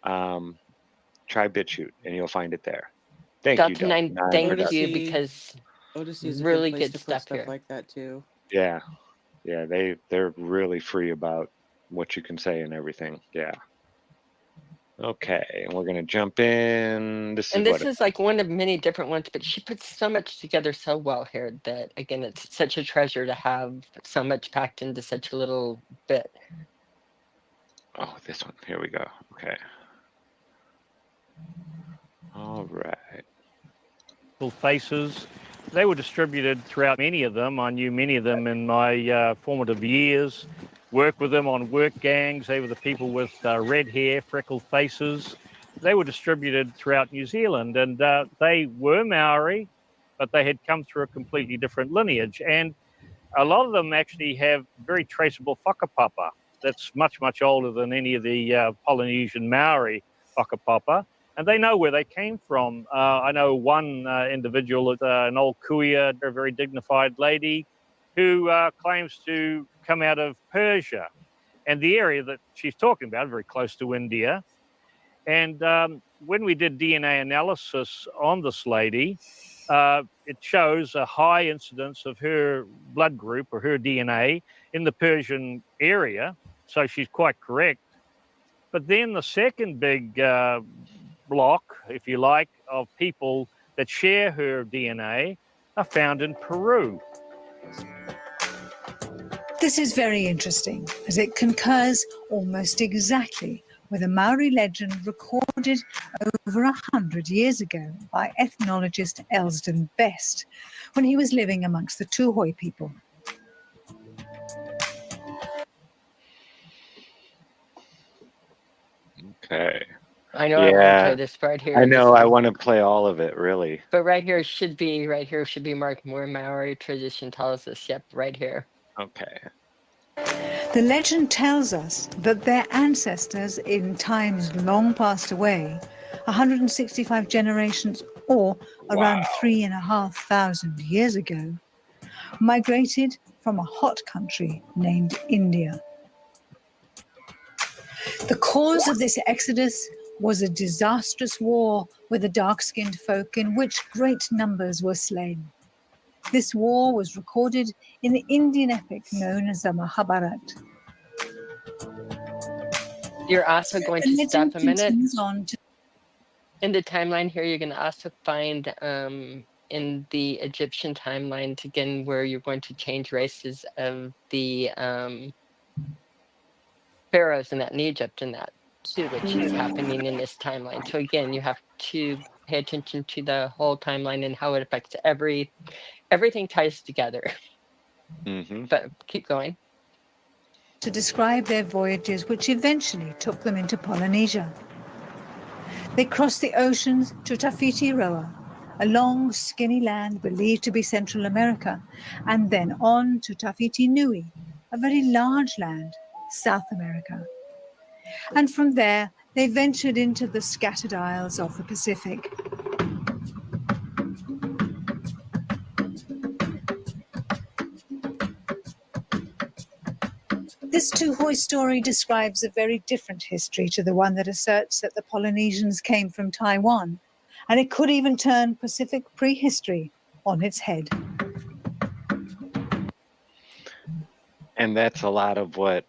try BitChute and you'll find it there. Thank you, Dalton, Dalton. thank you, because Odyssey is a really good place good to put stuff stuff here. like that too. Yeah, they're really free about what you can say and everything. Yeah. Okay, and we're gonna jump in. This is like one of many different ones, but she puts so much together so well here that again, it's such a treasure to have so much packed into such a little bit. Oh, this one. Here we go. Okay. All right. Faces. They were distributed throughout many of them. I knew many of them in my formative years. Worked with them on work gangs. They were the people with red hair, freckled faces. They were distributed throughout New Zealand, and they were Maori, but they had come through a completely different lineage. And a lot of them actually have very traceable whakapapa. That's much, much older than any of the Polynesian Maori whakapapa. And they know where they came from. I know one individual, an old kuia, a very dignified lady, who claims to come out of Persia. And the area that she's talking about, very close to India. And when we did DNA analysis on this lady, it shows a high incidence of her blood group or her DNA in the Persian area. So she's quite correct. But then the second big block, if you like, of people that share her DNA are found in Peru. This is very interesting, as it concurs almost exactly with a Maori legend recorded over 100 years ago by ethnologist Elsden Best, when he was living amongst the Tuhoi people. Okay. I know I want to play Yeah. this right here. I This know. I is- want to play all of it, really. But right here should be marked more Maori tradition tells us. Yep, right here. Okay. The legend tells us that their ancestors in times long passed away, 165 generations or around 3,500 years ago, migrated from a hot country named India. The cause of this exodus was a disastrous war with the dark-skinned folk in which great numbers were slain. This war was recorded in the Indian epic known as the Mahabharata. You're also going The to stop legend a minute. continues on to In the timeline here, you're going to also find in the Egyptian timeline again where you're going to change races of the pharaohs and that in Egypt and that too, which is happening in this timeline. So again, you have to pay attention to the whole timeline and how it affects everything ties together. Mm-hmm. But keep going. to describe their voyages, which eventually took them into Polynesia. They crossed the oceans to Tafiti-Roa, a long, skinny land believed to be Central America, and then on to Tafiti Nui, a very large land, South America. And from there, they ventured into the scattered isles of the Pacific. This Tuhoi story describes a very different history to the one that asserts that the Polynesians came from Taiwan, and it could even turn Pacific prehistory on its head. And that's a lot of what,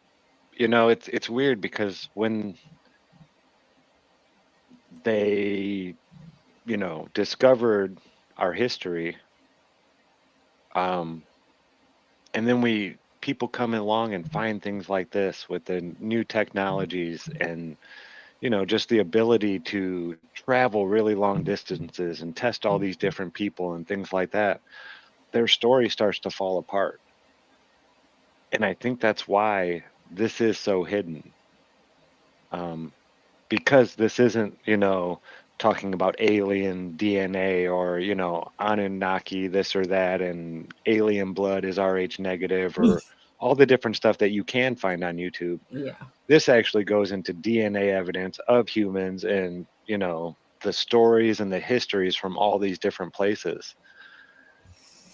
it's weird because when they, discovered our history, and then people come along and find things like this with the new technologies and, just the ability to travel really long distances and test all these different people and things like that, their story starts to fall apart. And I think that's why this is so hidden. Because this isn't, talking about alien DNA or, Anunnaki, this or that, and alien blood is Rh negative or all the different stuff that you can find on YouTube. Yeah. This actually goes into DNA evidence of humans and, the stories and the histories from all these different places.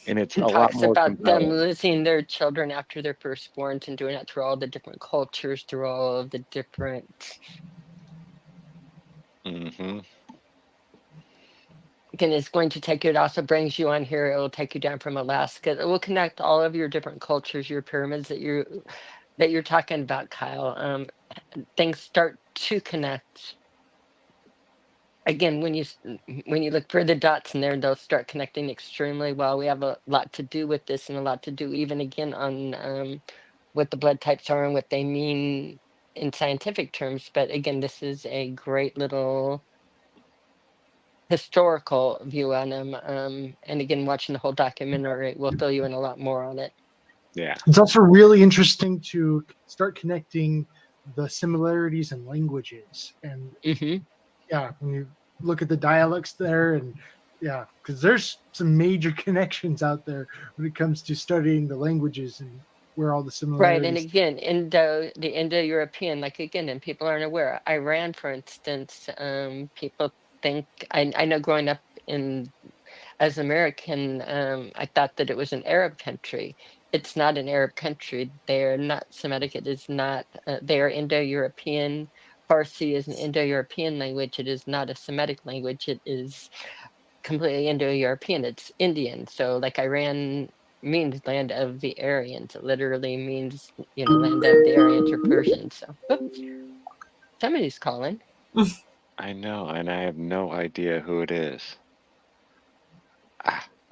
And it's And a lot talks more about them compelling. losing their children after their firstborns and doing it through all the different cultures, through all of the different. Mm-hmm. Again, it's going to take you. It also brings you on here. It will take you down from Alaska. It will connect all of your different cultures, your pyramids that you're talking about, Kyle. Things start to connect. Again, when you look for the dots in there, they'll start connecting extremely well. We have a lot to do with this and a lot to do even again on what the blood types are and what they mean in scientific terms. But again, this is a great little historical view on them. And again, watching the whole documentary will fill you in a lot more on it. Yeah. It's also really interesting to start connecting the similarities in languages. And yeah, when you look at the dialects there, and yeah, because there's some major connections out there when it comes to studying the languages and where all the similarities. Right, and again, the Indo-European, like again, and people aren't aware. Iran, for instance, people think I know growing up as American, I thought that it was an Arab country. It's not an Arab country. They're not Semitic. It is not. They are Indo-European. Farsi is an Indo-European language. It is not a Semitic language. It is completely Indo-European. It's Indian. So like Iran means land of the Aryans. It literally means, land of the Aryans or Persians. So, somebody's calling. I know, and I have no idea who it is.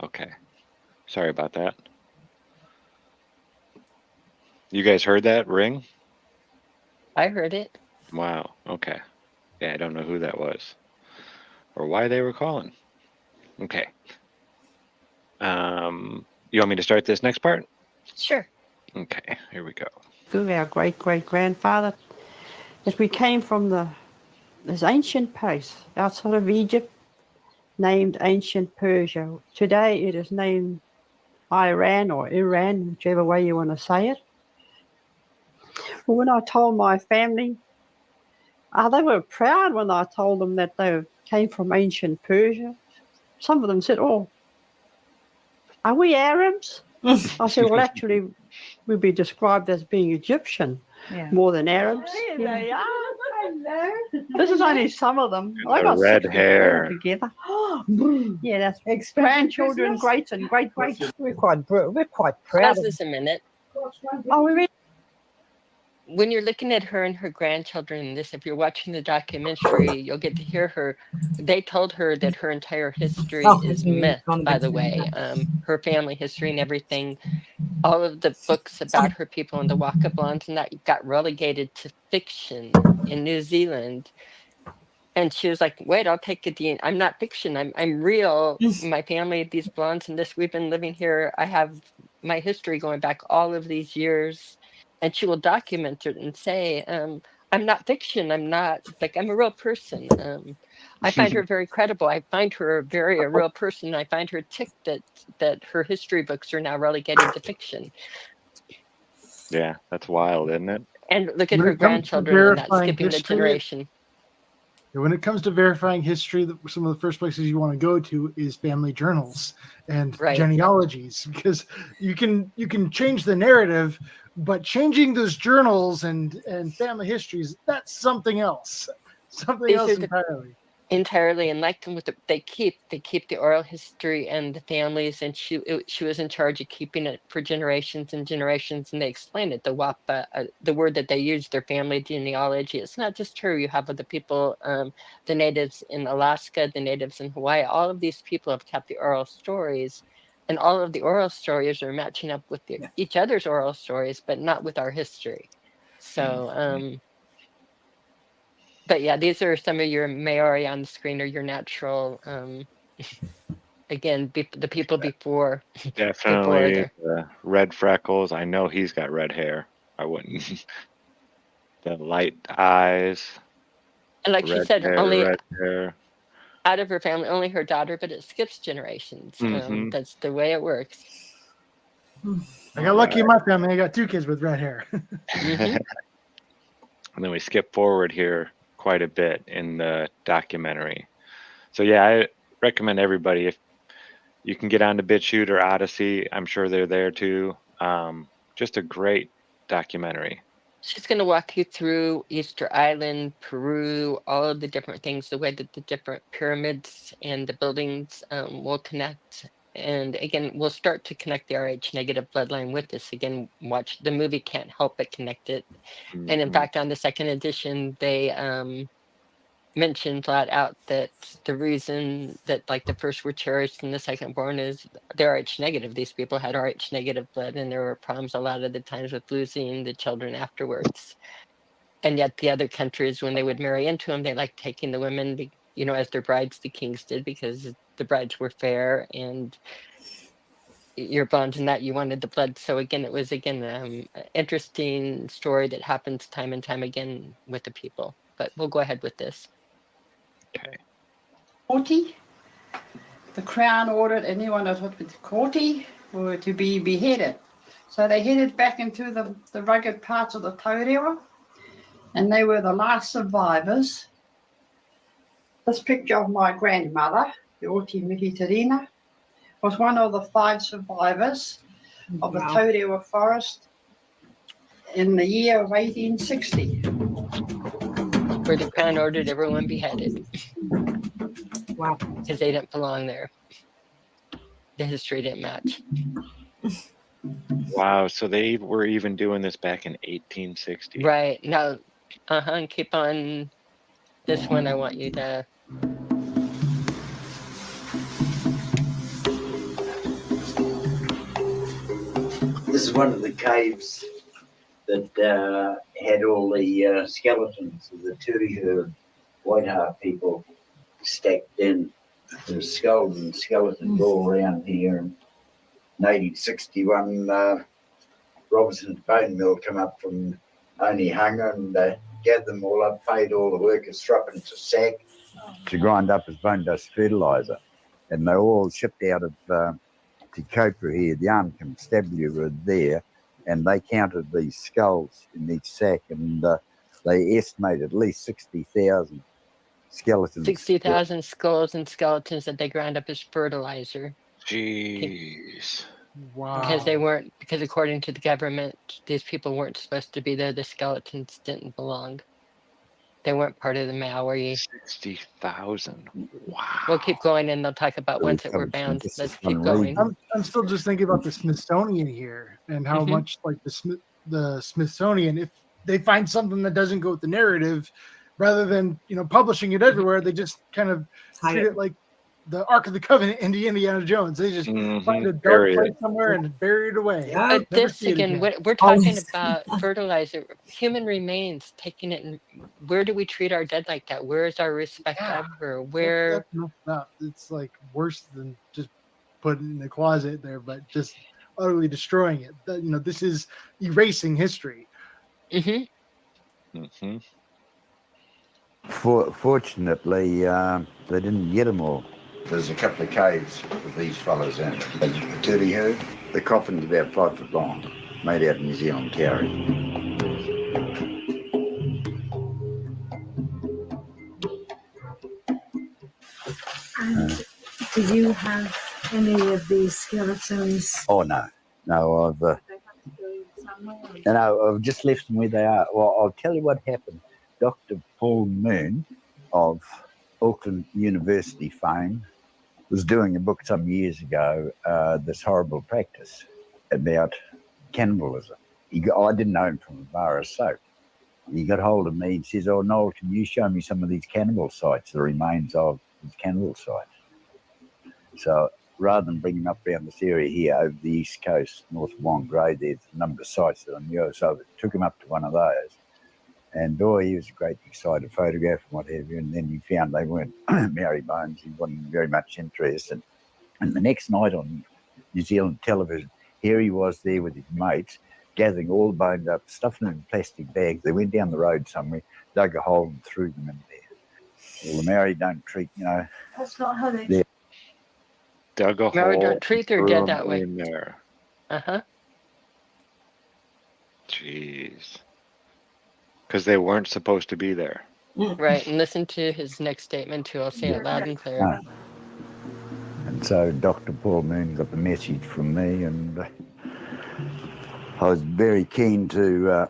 Okay. Sorry about that. You guys heard that ring? I heard it. Wow. Okay. Yeah, I don't know who that was or why they were calling. Okay. You want me to start this next part? Sure. Okay, here we go. Through our great-great-grandfather, as we came from this ancient place outside of Egypt, named ancient Persia. Today it is named Iran or Iran, whichever way you want to say it. Well, when I told my family, they were proud when I told them that they came from ancient Persia. Some of them said, "Oh, are we Arabs?" I said, "Well, actually, we'd be described as being Egyptian more than Arabs." There they are. Hello. This is only some of them. The red hair. Together. Yeah, that's grandchildren, greats and great greats. We're quite proud. Pause this a minute. Oh, we really. When you're looking at her and her grandchildren in this, if you're watching the documentary, you'll get to hear her. They told her that her entire history is myth, by the way. Her family history and everything. All of the books about her people and the Waka Blondes and that got relegated to fiction in New Zealand. And she was like, "Wait, I'll take it. I'm not fiction. I'm real. My family, these blondes and this, we've been living here. I have my history going back all of these years." And she will document it and say, "I'm not fiction. I'm not I'm a real person." I find her very credible. I find her a real person. I find her ticked that her history books are now relegated to fiction. Yeah, that's wild, isn't it? And look at When her it comes to grandchildren and not verifying skipping the history, generation. When it comes to verifying history, some of the first places you want to go to is family journals and genealogies, because you can change the narrative, but changing those journals and family histories, that's something else. Something else entirely. Entirely, and like them with they keep the oral history and the families, and she was in charge of keeping it for generations and generations. And they explained it, the WAPA, the word that they use, their family genealogy. It's not just her. You have other people, the natives in Alaska, the natives in Hawaii. All of these people have kept the oral stories, and all of the oral stories are matching up with each other's oral stories, but not with our history. So. But yeah, these are some of your Maori on the screen, or your natural. Again, the people before. Definitely red freckles. I know he's got red hair. I wouldn't. The light eyes. And like she said, hair, only red hair. Out of her family, only her daughter, but it skips generations. That's the way it works. I got lucky in my family. I got 2 kids with red hair. And then we skip forward here quite a bit in the documentary. So yeah, I recommend everybody, if you can get on to BitChute or Odyssey, I'm sure they're there too. Just a great documentary. She's going to walk you through Easter Island, Peru, all of the different things, the way that the different pyramids and the buildings will connect. And again, we'll start to connect the RH negative bloodline with this. Again, watch the movie, can't help but connect it. And in fact, on the second edition, they mentioned flat out that the reason that like the first were cherished and the second born is they're RH negative. These people had RH negative blood, and there were problems a lot of the times with losing the children afterwards. And yet the other countries, when they would marry into them, they liked taking the women, as their brides, the kings did, because the brides were fair and your bonds and that you wanted the blood. So again, it was an interesting story that happens time and time again with the people. But we'll go ahead with this. Okay. 40. The crown ordered anyone that was with 40 were to be beheaded. So they headed back into the rugged parts of the Tauriwa, and they were the last survivors. This picture of my grandmother, the Oti Mihitirina, was one of the 5 survivors of the Tauriwa forest in the year of 1860. Where the crown ordered everyone beheaded. Wow. Because they didn't belong there. The history didn't match. Wow. So they were even doing this back in 1860. Right. Now, and keep on this one. I want you to. This is one of the caves that had all the skeletons of the Turi Whiteheart people stacked in. There's skulls and skeletons all around here. In 1861, Robinson's bone mill come up from only hunger and gathered them all up, paid all the workers threepence a sack to grind up as bone dust fertiliser. And they all shipped out of Tecopa here. The Armed Constabulary were there, and they counted these skulls in each sack, and they estimated at least 60,000 skeletons. 60,000 skulls and skeletons that they ground up as fertilizer. Jeez. Wow. Because according to the government, these people weren't supposed to be there. The skeletons didn't belong. They weren't part of the Maori. 60,000. Wow. We'll keep going, and they'll talk about ones that were bound. Let's keep going. I'm still just thinking about the Smithsonian here and how much like the Smithsonian, if they find something that doesn't go with the narrative, rather than publishing it everywhere, they just kind of treat it like the Ark of the Covenant in Indiana Jones. They just find a dark place somewhere and bury it away. But this again, we're talking about fertilizer, human remains, taking it. And where do we treat our dead like that? Where is our respect ever? Where That's messed up. It's like worse than just putting it in the closet there, but just utterly destroying it. This is erasing history. Fortunately, they didn't get them all. There's a couple of caves with these fellows in it. Turi Herd. The coffin's about 5 foot long, made out of New Zealand kauri. And do you have any of these skeletons? Oh no, I've just left them where they are. Well, I'll tell you what happened. Dr. Paul Moon of Auckland University fame was doing a book some years ago, this horrible practice about cannibalism. I didn't know him from a bar of soap. He got hold of me and says, "Oh, Noel, can you show me some of these cannibal sites, the remains of these cannibal sites?" So rather than bring him up around this area here over the east coast, north of Wongrey, there's a number of sites that I knew. So I took him up to one of those. And boy, he was a great excited photograph and what have you. And then he found they weren't Maori bones. He wasn't very much interested. And the next night on New Zealand television, here he was there with his mates, gathering all the bones up, stuffing them in plastic bags. They went down the road somewhere, dug a hole and threw them in there. Well, the Maori don't treat, That's not how they. Dug a Maori hole. don't treat their threw dead 'em that way. in there. Jeez. Because they weren't supposed to be there. Right, and listen to his next statement too. I'll say it loud and clear. And so Dr. Paul Moon got the message from me, and I was very keen to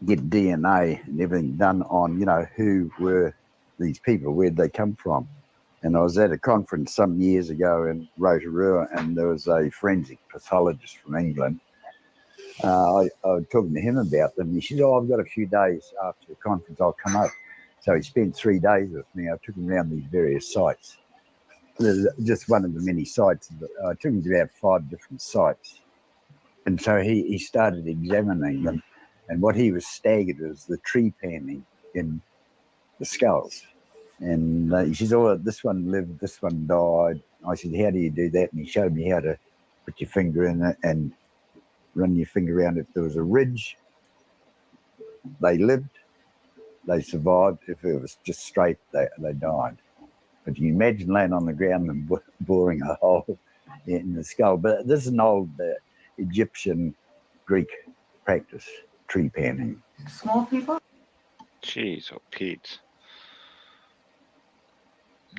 get DNA and everything done on, who were these people, where'd they come from. And I was at a conference some years ago in Rotorua, and there was a forensic pathologist from England. I was talking to him about them. He said, "Oh, I've got a few days after the conference, I'll come up." So he spent 3 days with me. I took him around these various sites. There's just one of the many sites. I took him to about 5 different sites. And so he started examining them. And what he was staggered was the tree panning in the skulls. And he says, "Oh, this one lived, this one died." I said, "How do you do that?" And he showed me how to put your finger in it and run your finger around. If there was a ridge, they lived, they survived. If it was just straight, they died. But you imagine laying on the ground and boring a hole in the skull. But this is an old Egyptian, Greek practice, tree panning. Small people? Jeez, oh Pete.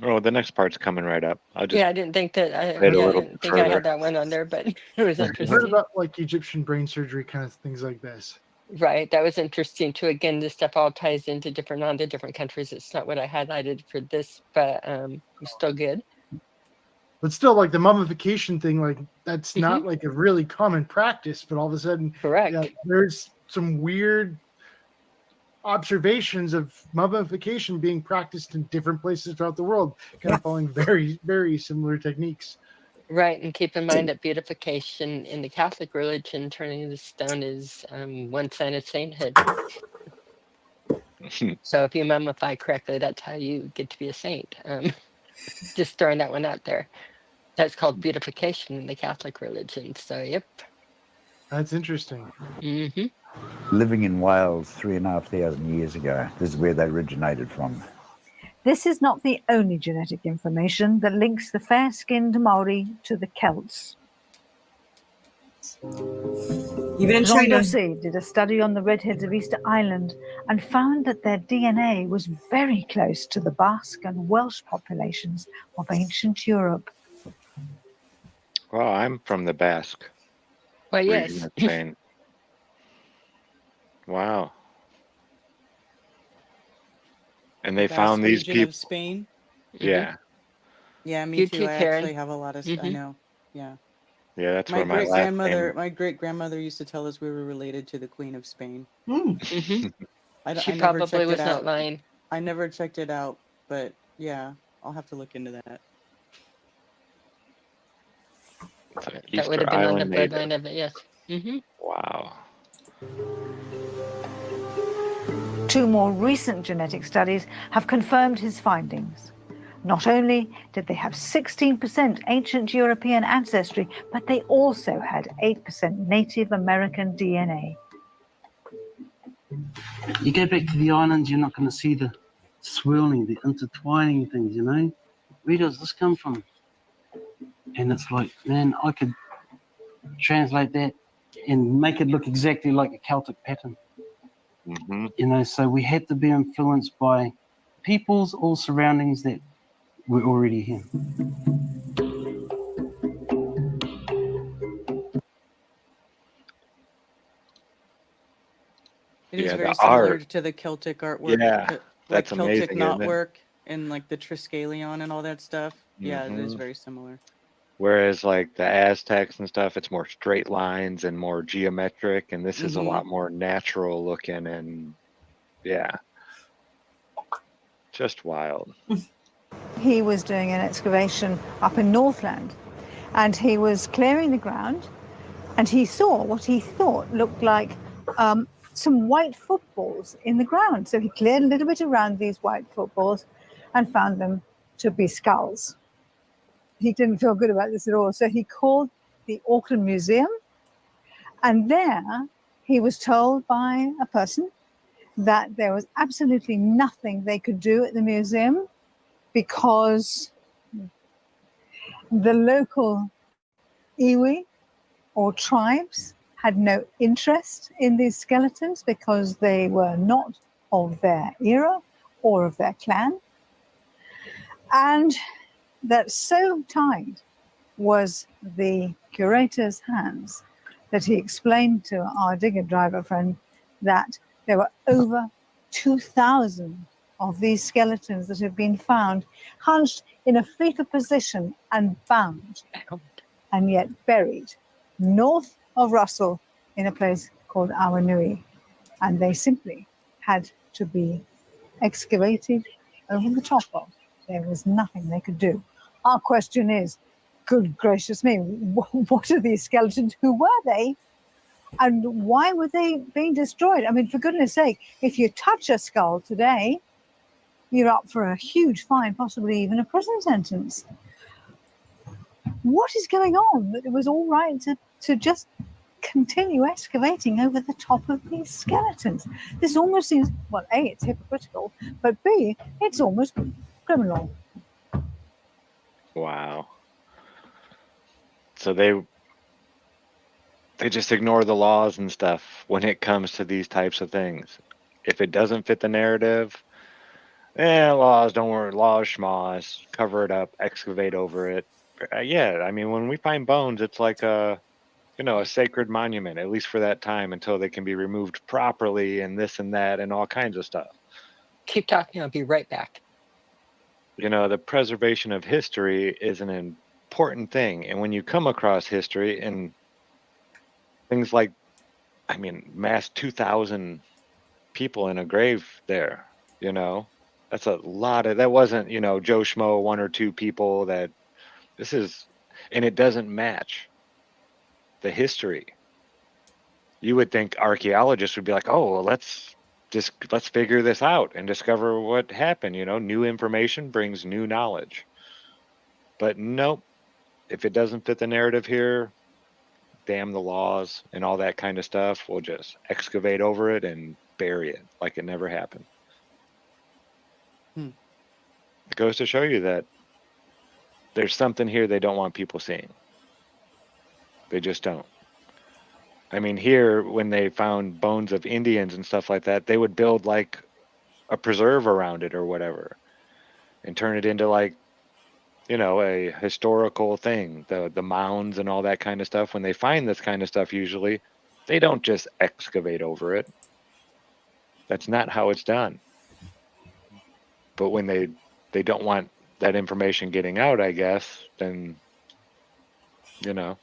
Oh, the next part's coming right up. I'll just Yeah, I didn't think that. I wait a little didn't think I further. had that one on there, but it was I've heard interesting. about like Egyptian brain surgery kind of things like this. Right, that was interesting too. Again, this stuff all ties into on the different countries. It's not what I highlighted for this, but it's still good. But still, like the mummification thing, like that's not Mm-hmm. like a really common practice. But all of a sudden, Correct. there's some weird observations of mummification being practiced in different places throughout the world, kind of following very, very similar techniques. Right, and keep in mind that beatification in the Catholic religion, turning the stone is one sign of sainthood. So if you mummify correctly, that's how you get to be a saint. Just throwing that one out there. That's called beatification in the Catholic religion. So, yep. That's interesting. Mm-hmm. Living in Wales 3,500 years ago, this is where they originated from. This is not the only genetic information that links the fair-skinned Maori to the Celts. Even in Jean China. Dosset did a study on the redheads of Easter Island and found that their DNA was very close to the Basque and Welsh populations of ancient Europe. Well, I'm from the Basque Well, region yes. of Spain. Wow. And they Basque found these region people. of Spain. Yeah. Yeah, me You too. too, I Karen. actually have a lot of. I know. Yeah. Yeah, that's My where my great last grandmother, name. my great grandmother used to tell us we were related to the Queen of Spain. Mm-hmm. I She never probably checked was it not out. lying. I never checked it out, but yeah, I'll have to look into that. It's an That would Easter have been on the Island native. bloodline of it, yes. Mm-hmm. Wow. Two more recent genetic studies have confirmed his findings. Not only did they have 16% ancient European ancestry, but they also had 8% Native American DNA. You go back to the islands, you're not going to see the swirling, the intertwining things, you know? Where does this come from? And it's like, man, I could translate that and make it look exactly like a Celtic pattern. Mm-hmm. You know, so we had to be influenced by peoples or surroundings that were already here. It is Yeah, very the similar art. to the Celtic artwork. Yeah, like that's Celtic amazing, isn't it? knotwork and like the Triskelion and all that stuff. Yeah, it is Mhm. very similar. Whereas like the Aztecs and stuff, it's more straight lines and more geometric, and this is a lot more natural looking and yeah, just wild. He was doing an excavation up in Northland, and he was clearing the ground, and he saw what he thought looked like some white footballs in the ground. So he cleared a little bit around these white footballs and found them to be skulls. He didn't feel good about this at all. So he called the Auckland Museum, and there he was told by a person that there was absolutely nothing they could do at the museum because the local iwi or tribes had no interest in these skeletons because they were not of their era or of their clan. And that so tied was the curator's hands that he explained to our digger driver friend that there were over 2,000 of these skeletons that have been found hunched in a fetal position and bound and yet buried north of Russell in a place called Awanui. And they simply had to be excavated over the top of. There was nothing they could do. Our question is, good gracious me, what are these skeletons? Who were they? And why were they being destroyed? I mean, for goodness sake, if you touch a skull today, you're up for a huge fine, possibly even a prison sentence. What is going on that it was all right to just continue excavating over the top of these skeletons? This almost seems, well, A, it's hypocritical, but B, it's almost criminal. Wow. So they just ignore the laws and stuff when it comes to these types of things. If it doesn't fit the narrative, laws don't worry, laws schmoz, cover it up, excavate over it. Yeah, I mean, when we find bones, it's like a sacred monument, at least for that time, until they can be removed properly and this and that and all kinds of stuff. Keep talking, I'll be right back. The preservation of history is an important thing. And when you come across history and things like, I mean, mass 2,000 people in a grave there, you know, that's a lot of, that wasn't, you know, Joe Schmo, one or two people that this is, and it doesn't match the history. You would think archaeologists would be like, oh, well, let's figure this out and discover what happened. You know, new information brings new knowledge. But nope, if it doesn't fit the narrative here, damn the laws and all that kind of stuff. We'll just excavate over it and bury it like it never happened. It goes to show you that there's something here they don't want people seeing. They just don't. I mean, here, when they found bones of Indians and stuff like that, they would build like a preserve around it or whatever and turn it into like, you know, a historical thing. The mounds and all that kind of stuff. When they find this kind of stuff, usually they don't just excavate over it. That's not how it's done. But when they don't want that information getting out, I guess, then, you know.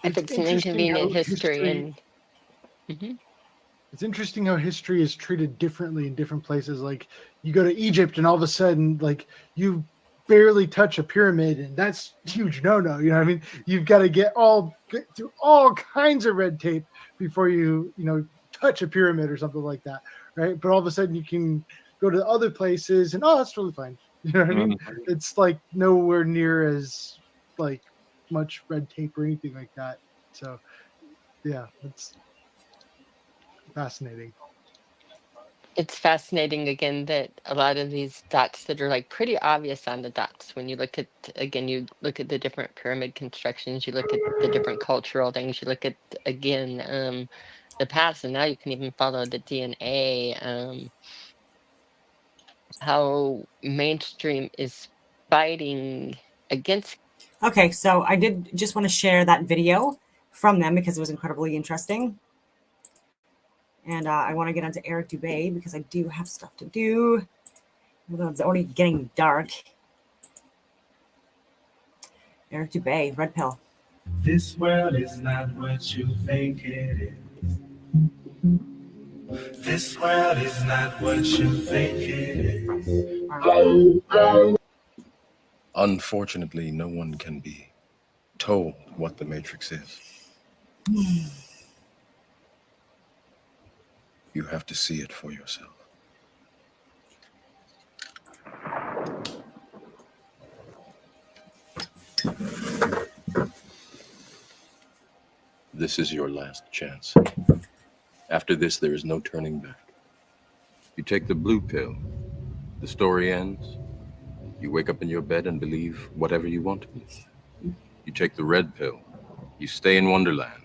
If it's an interesting inconvenient how history and It's interesting how history is treated differently in different places. Like you go to Egypt and all of a sudden, like you barely touch a pyramid and that's huge no-no. You know what I mean? You've got to get through all kinds of red tape before you touch a pyramid or something like that, right? But all of a sudden you can go to other places and that's totally fine. You know what I mean? It's like nowhere near as like much red tape or anything like that. So yeah, it's fascinating. it's fascinating again that a lot of these dots that are like pretty obvious on the dots, when you look at, again, you look at the different pyramid constructions, you look at the different cultural things, you look at, again, the past, and now you can even follow the DNA, how mainstream is fighting against. Okay, so I did just want to share that video from them because it was incredibly interesting. And I want to get onto Eric Dubay because I do have stuff to do. Although it's already getting dark. Eric Dubay, Red Pill. This world is not what you think it is. This world is not what you think it is. Unfortunately, no one can be told what the Matrix is. You have to see it for yourself. This is your last chance. After this, there is no turning back. You take the blue pill, the story ends. You wake up in your bed and believe whatever you want to believe. You take the red pill, you stay in Wonderland,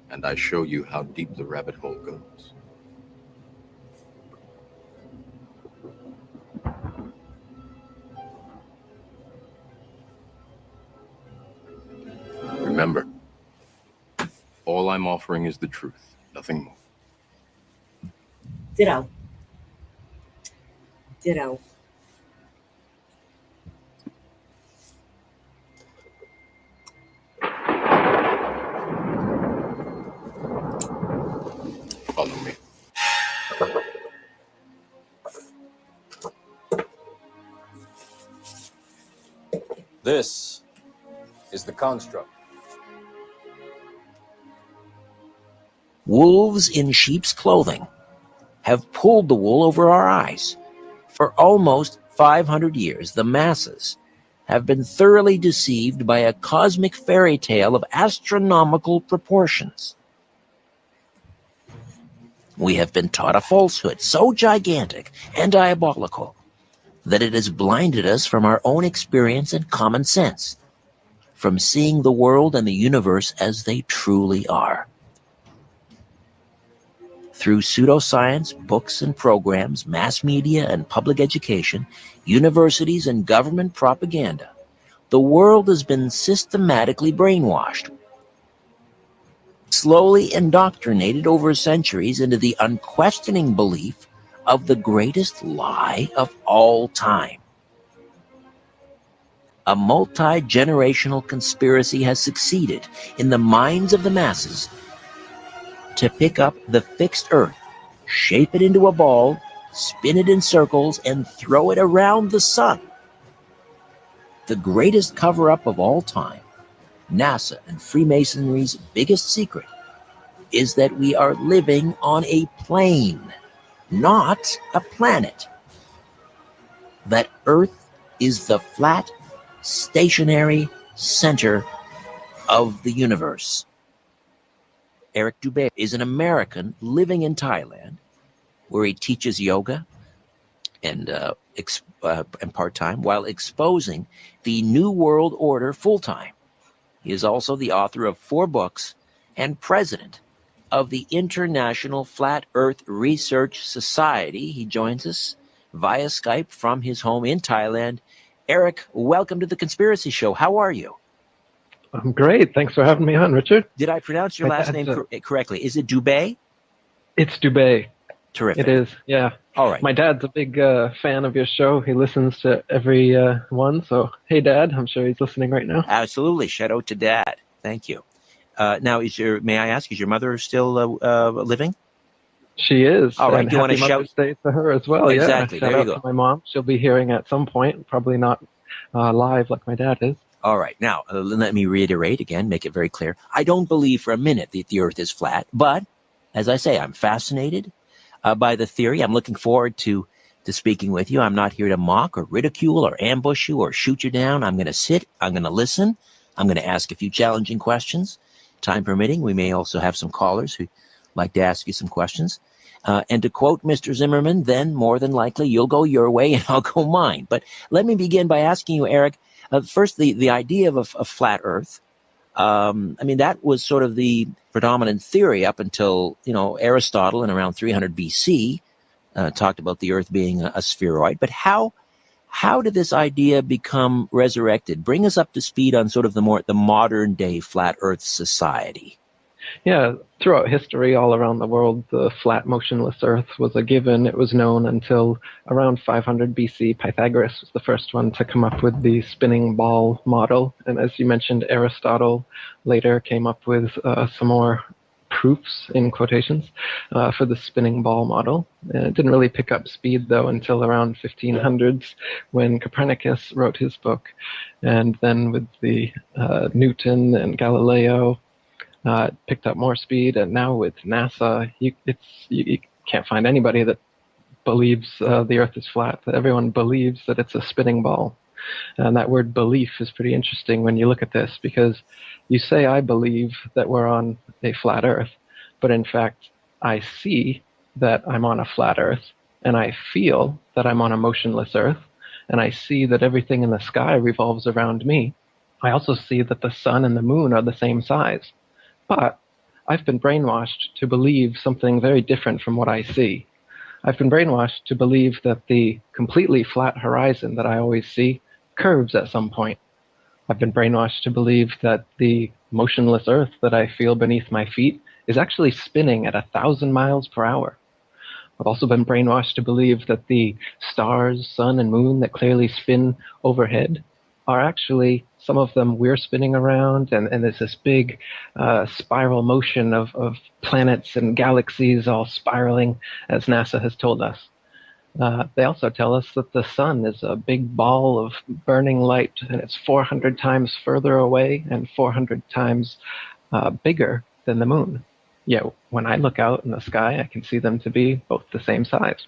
and I show you how deep the rabbit hole goes. Remember, all I'm offering is the truth, nothing more. Ditto. Ditto. Follow me. This is the construct. Wolves in sheep's clothing have pulled the wool over our eyes. For almost 500 years, the masses have been thoroughly deceived by a cosmic fairy tale of astronomical proportions. We have been taught a falsehood so gigantic and diabolical that it has blinded us from our own experience and common sense, from seeing the world and the universe as they truly are. Through pseudoscience, books and programs, mass media and public education, universities and government propaganda, the world has been systematically brainwashed, slowly indoctrinated over centuries into the unquestioning belief of the greatest lie of all time. a multi-generational conspiracy has succeeded in the minds of the masses to pick up the fixed Earth, shape it into a ball, spin it in circles, and throw it around the sun. The greatest cover-up of all time, NASA and Freemasonry's biggest secret, is that we are living on a plane, not a planet. That Earth is the flat, stationary center of the universe. Eric Dubay is an American living in Thailand, where he teaches yoga and part-time while exposing the New World Order full-time. He is also the author of 4 books and president of the International Flat Earth Research Society. He joins us via Skype from his home in Thailand. Eric, welcome to the Conspiracy Show. How are you? I'm great. Thanks for having me on, Richard. Did I pronounce your last name correctly? Is it Dubay? It's Dubay. Terrific. It is, yeah. All right. My dad's a big fan of your show. He listens to every one. So, hey, Dad, I'm sure he's listening right now. Absolutely. Shout out to Dad. Thank you. Now, may I ask, is your mother still living? She is. All right. And Do you want to happy Mother's shout? Day to her as well? Exactly. Yeah. Shout There you out go. to my mom. She'll be hearing at some point. Probably not live like my dad is. All right. Now, let me reiterate again, make it very clear. I don't believe for a minute that the Earth is flat, but as I say, I'm fascinated by the theory. I'm looking forward to speaking with you. I'm not here to mock or ridicule or ambush you or shoot you down. I'm going to sit. I'm going to listen. I'm going to ask a few challenging questions. Time permitting, we may also have some callers who'd like to ask you some questions. And to quote Mr. Zimmerman, then more than likely you'll go your way and I'll go mine. But let me begin by asking you, Eric, first, the idea of a flat Earth. I mean, that was sort of the predominant theory up until, Aristotle in around 300 BC talked about the Earth being a spheroid. But how did this idea become resurrected? Bring us up to speed on sort of the modern day flat Earth society. Yeah, throughout history, all around the world, the flat, motionless Earth was a given. It was known until around 500 BC. Pythagoras was the first one to come up with the spinning ball model. And as you mentioned, Aristotle later came up with some more proofs, in quotations, for the spinning ball model. It didn't really pick up speed, though, until around 1500s when Copernicus wrote his book. And then with the Newton and Galileo, it picked up more speed, and now with NASA, you can't find anybody that believes the Earth is flat. Everyone believes that it's a spinning ball. And that word belief is pretty interesting when you look at this, because you say, I believe that we're on a flat Earth, but in fact, I see that I'm on a flat Earth, and I feel that I'm on a motionless Earth, and I see that everything in the sky revolves around me. I also see that the sun and the moon are the same size. But I've been brainwashed to believe something very different from what I see. I've been brainwashed to believe that the completely flat horizon that I always see curves at some point. I've been brainwashed to believe that the motionless Earth that I feel beneath my feet is actually spinning at 1,000 miles per hour. I've also been brainwashed to believe that the stars, sun, and moon that clearly spin overhead are actually, some of them we're spinning around, and there's this big spiral motion of planets and galaxies all spiraling, as NASA has told us. They also tell us that the sun is a big ball of burning light, and it's 400 times further away and 400 times bigger than the moon. Yet when I look out in the sky, I can see them to be both the same size.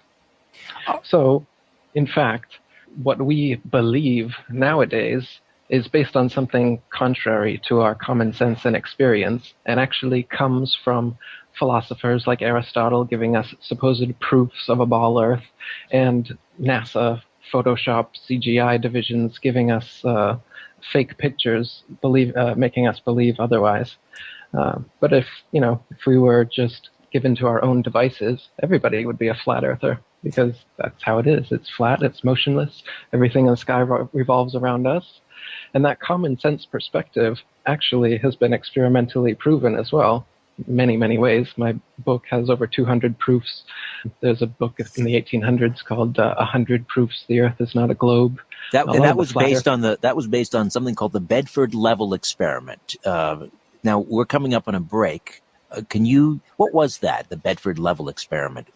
So, in fact, what we believe nowadays is based on something contrary to our common sense and experience, and actually comes from philosophers like Aristotle giving us supposed proofs of a ball Earth, and NASA, Photoshop, CGI divisions giving us fake pictures, making us believe otherwise. But if we were just given to our own devices, everybody would be a flat earther, because that's how it is. It's flat, it's motionless, everything in the sky revolves around us. And that common sense perspective actually has been experimentally proven as well, in many, many ways. My book has over 200 proofs. There's a book in the 1800s called 100 Proofs the Earth is Not a Globe. That Although that the was flat based Earth- on something called the Bedford Level Experiment. Now we're coming up on a break. What was that? The Bedford Level Experiment?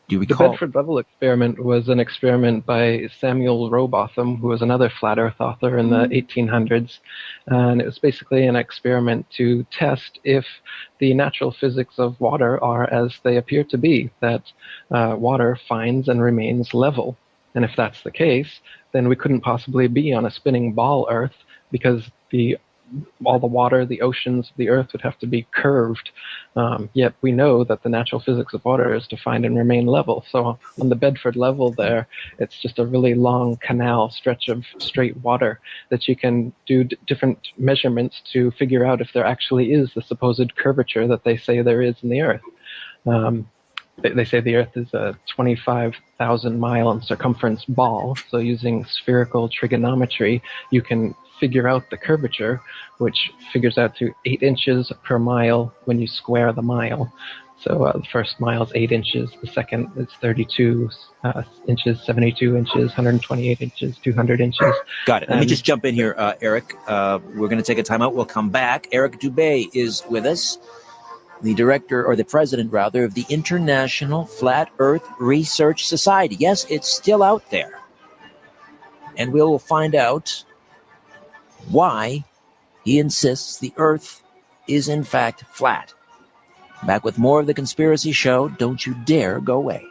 Do you The recall? Bedford Level Experiment was an experiment by Samuel Rowbotham, who was another flat Earth author in the 1800s. And it was basically an experiment to test if the natural physics of water are as they appear to be, that water finds and remains level. And if that's the case, then we couldn't possibly be on a spinning ball Earth, because all the water, the oceans, the Earth would have to be curved. Yet we know that the natural physics of water is to find and remain level. So on the Bedford level there, it's just a really long canal stretch of straight water that you can do different measurements to figure out if there actually is the supposed curvature that they say there is in the Earth. They say the Earth is a 25,000 mile in circumference ball. So using spherical trigonometry, you can figure out the curvature, which figures out to 8 inches per mile when you square the mile. So the first mile is 8 inches, the second is 32 inches, 72 inches, 128 inches, 200 inches. Got it. Let me just jump in here, Eric. We're going to take a timeout. We'll come back. Eric Dubay is with us, the director, or the president rather, of the International Flat Earth Research Society. Yes, it's still out there. And we'll find out why he insists the Earth is in fact flat. Back with more of The Conspiracy Show. Don't you dare go away.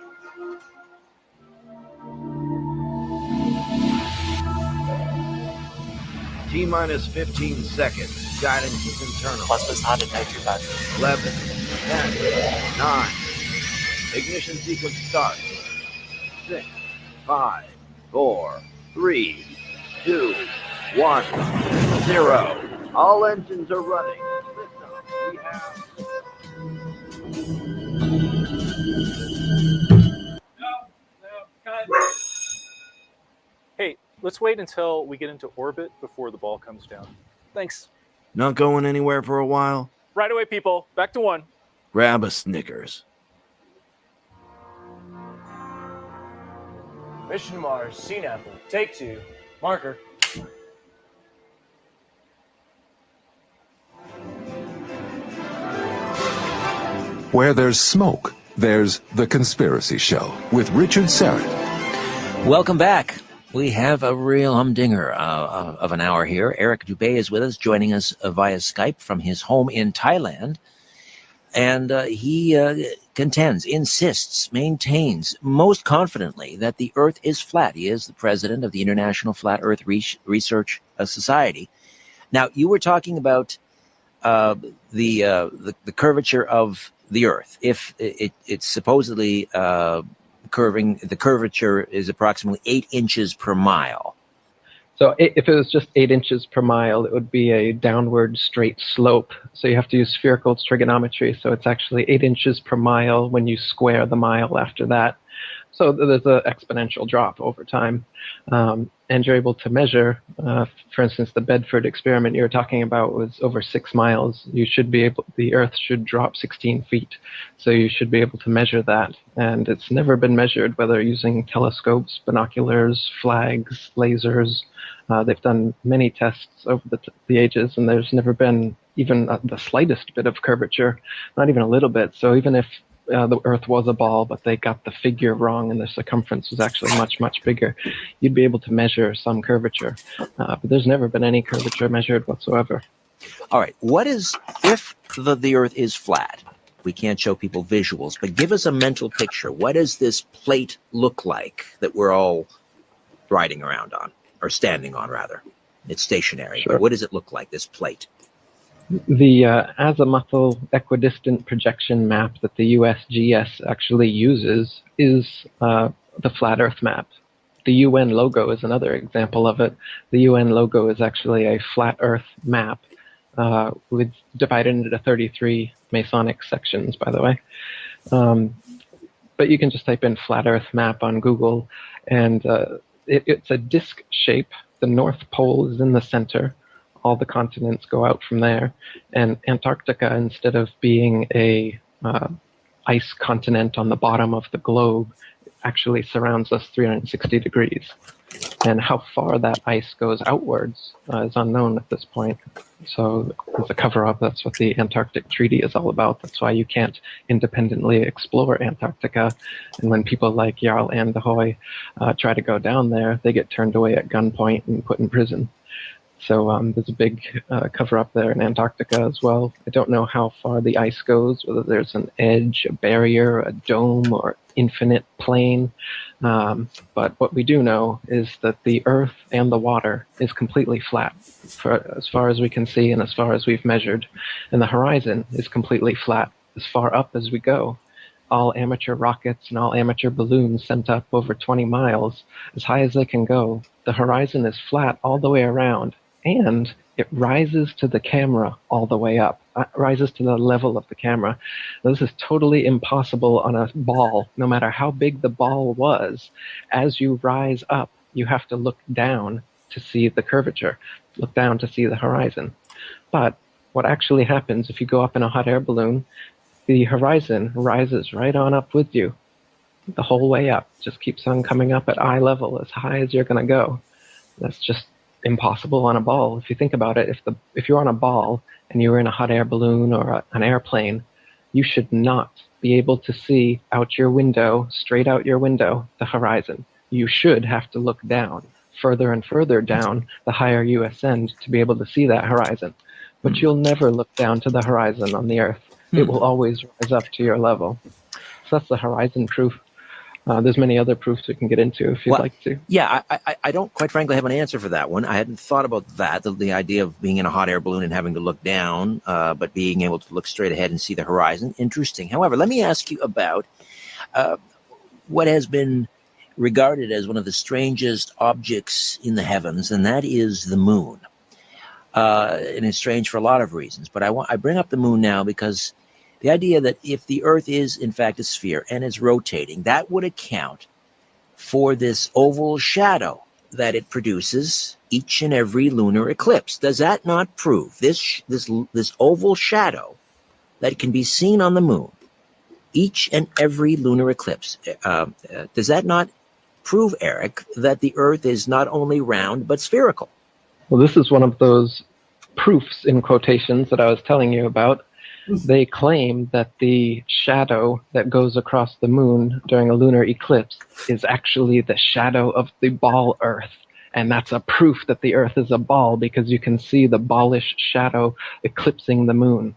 T-minus 15 seconds. Guidance is internal. Plasma's hot and nitrogen. 11, 10, 9. Ignition sequence starts. 6, 5, 4, 3, 2, 1, 0. All engines are running. Liftoff. We have... Hey, let's wait until we get into orbit before the ball comes down. Thanks. Not going anywhere for a while? Right away, people. Back to 1. Grab a Snickers. Mission Mars, Scene Apple. Take 2. Marker. Where there's smoke, there's The Conspiracy Show with Richard Serrett. Welcome back. We have a real humdinger of an hour here. Eric Dubay is with us, joining us via Skype from his home in Thailand. And he contends, insists, maintains most confidently that the Earth is flat. He is the president of the International Flat Earth Research Society. Now, you were talking about the curvature of the Earth. If it's supposedly curving, the curvature is approximately 8 inches per mile. So if it was just 8 inches per mile, it would be a downward straight slope. So you have to use spherical trigonometry. So it's actually 8 inches per mile when you square the mile after that. So there's an exponential drop over time. And you're able to measure, for instance, the Bedford experiment you were talking about was over 6 miles. The Earth should drop 16 feet. So you should be able to measure that. And it's never been measured, whether using telescopes, binoculars, flags, lasers. They've done many tests over the ages, and there's never been even the slightest bit of curvature, not even a little bit. So even if the Earth was a ball, but they got the figure wrong and the circumference was actually much, much bigger, you'd be able to measure some curvature. But there's never been any curvature measured whatsoever. All right. What is, if the Earth is flat, we can't show people visuals, but give us a mental picture. What does this plate look like that we're all riding around on, or standing on, rather? It's stationary. Sure. But what does it look like, this plate? The azimuthal equidistant projection map that the USGS actually uses is the flat Earth map. The UN logo is another example of it. The UN logo is actually a flat Earth map divided into 33 Masonic sections, by the way. But you can just type in flat Earth map on Google, and it's a disc shape. The North Pole is in the center. All the continents go out from there. And Antarctica, instead of being a ice continent on the bottom of the globe, actually surrounds us 360 degrees. And how far that ice goes outwards is unknown at this point. So it's a cover-up. That's what the Antarctic Treaty is all about. That's why you can't independently explore Antarctica. And when people like Jarl Anderhoy try to go down there, they get turned away at gunpoint and put in prison. So there's a big cover-up there in Antarctica as well. I don't know how far the ice goes, whether there's an edge, a barrier, a dome, or infinite plane. But what we do know is that the Earth and the water is completely flat, for as far as we can see and as far as we've measured. And the horizon is completely flat, as far up as we go. All amateur rockets and all amateur balloons sent up over 20 miles, as high as they can go. The horizon is flat all the way around, and it rises to the camera all the way up, rises to the level of the camera. Now, this is totally impossible on a ball. No matter how big the ball was, as you rise up, you have to look down to see the curvature, look down to see the horizon. But what actually happens if you go up in a hot air balloon, the horizon rises right on up with you the whole way up, just keeps on coming up at eye level as high as you're going to go. That's just impossible on a ball. If you think about it, if you're on a ball and you're in a hot air balloon or an airplane, you should not be able to see out your window, straight out your window, the horizon. You should have to look down, further and further down, the higher you ascend to be able to see that horizon. But you'll never look down to the horizon on the Earth. It will always rise up to your level. So that's the horizon proof. There's many other proofs we can get into if you'd like to. Yeah, I don't quite frankly have an answer for that one. I hadn't thought about that, the idea of being in a hot air balloon and having to look down, but being able to look straight ahead and see the horizon. Interesting. However, let me ask you about what has been regarded as one of the strangest objects in the heavens, and that is the moon. And it's strange for a lot of reasons, but I bring up the moon now because the idea that if the Earth is, in fact, a sphere and is rotating, that would account for this oval shadow that it produces each and every lunar eclipse. Does that not prove this oval shadow that can be seen on the moon each and every lunar eclipse? Does that not prove, Eric, that the Earth is not only round but spherical? Well, this is one of those proofs in quotations that I was telling you about. They claim that the shadow that goes across the moon during a lunar eclipse is actually the shadow of the ball Earth. And that's a proof that the Earth is a ball because you can see the ballish shadow eclipsing the moon.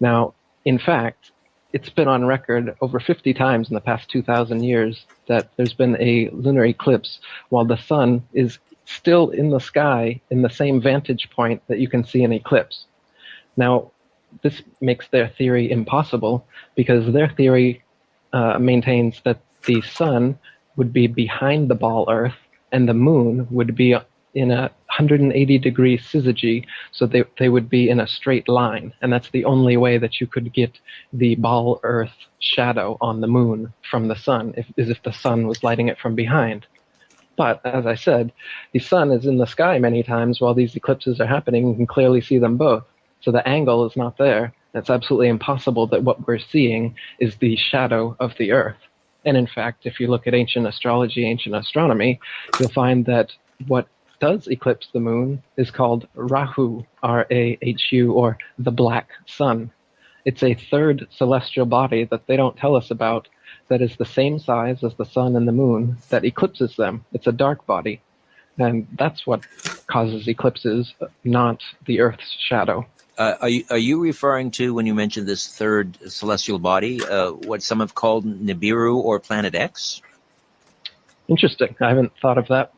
Now, in fact, it's been on record over 50 times in the past 2,000 years that there's been a lunar eclipse while the sun is still in the sky in the same vantage point that you can see an eclipse. Now, this makes their theory impossible because their theory maintains that the sun would be behind the ball Earth and the moon would be in a 180-degree syzygy, so they would be in a straight line. And that's the only way that you could get the ball Earth shadow on the moon from the sun, is if the sun was lighting it from behind. But, as I said, the sun is in the sky many times while these eclipses are happening. You can clearly see them both. So the angle is not there. It's absolutely impossible that what we're seeing is the shadow of the Earth. And in fact, if you look at ancient astrology, ancient astronomy, you'll find that what does eclipse the moon is called Rahu, R-A-H-U, or the black sun. It's a third celestial body that they don't tell us about that is the same size as the sun and the moon that eclipses them. It's a dark body. And that's what causes eclipses, not the Earth's shadow. Are you referring to, when you mentioned this third celestial body, what some have called Nibiru or Planet X? Interesting. I haven't thought of that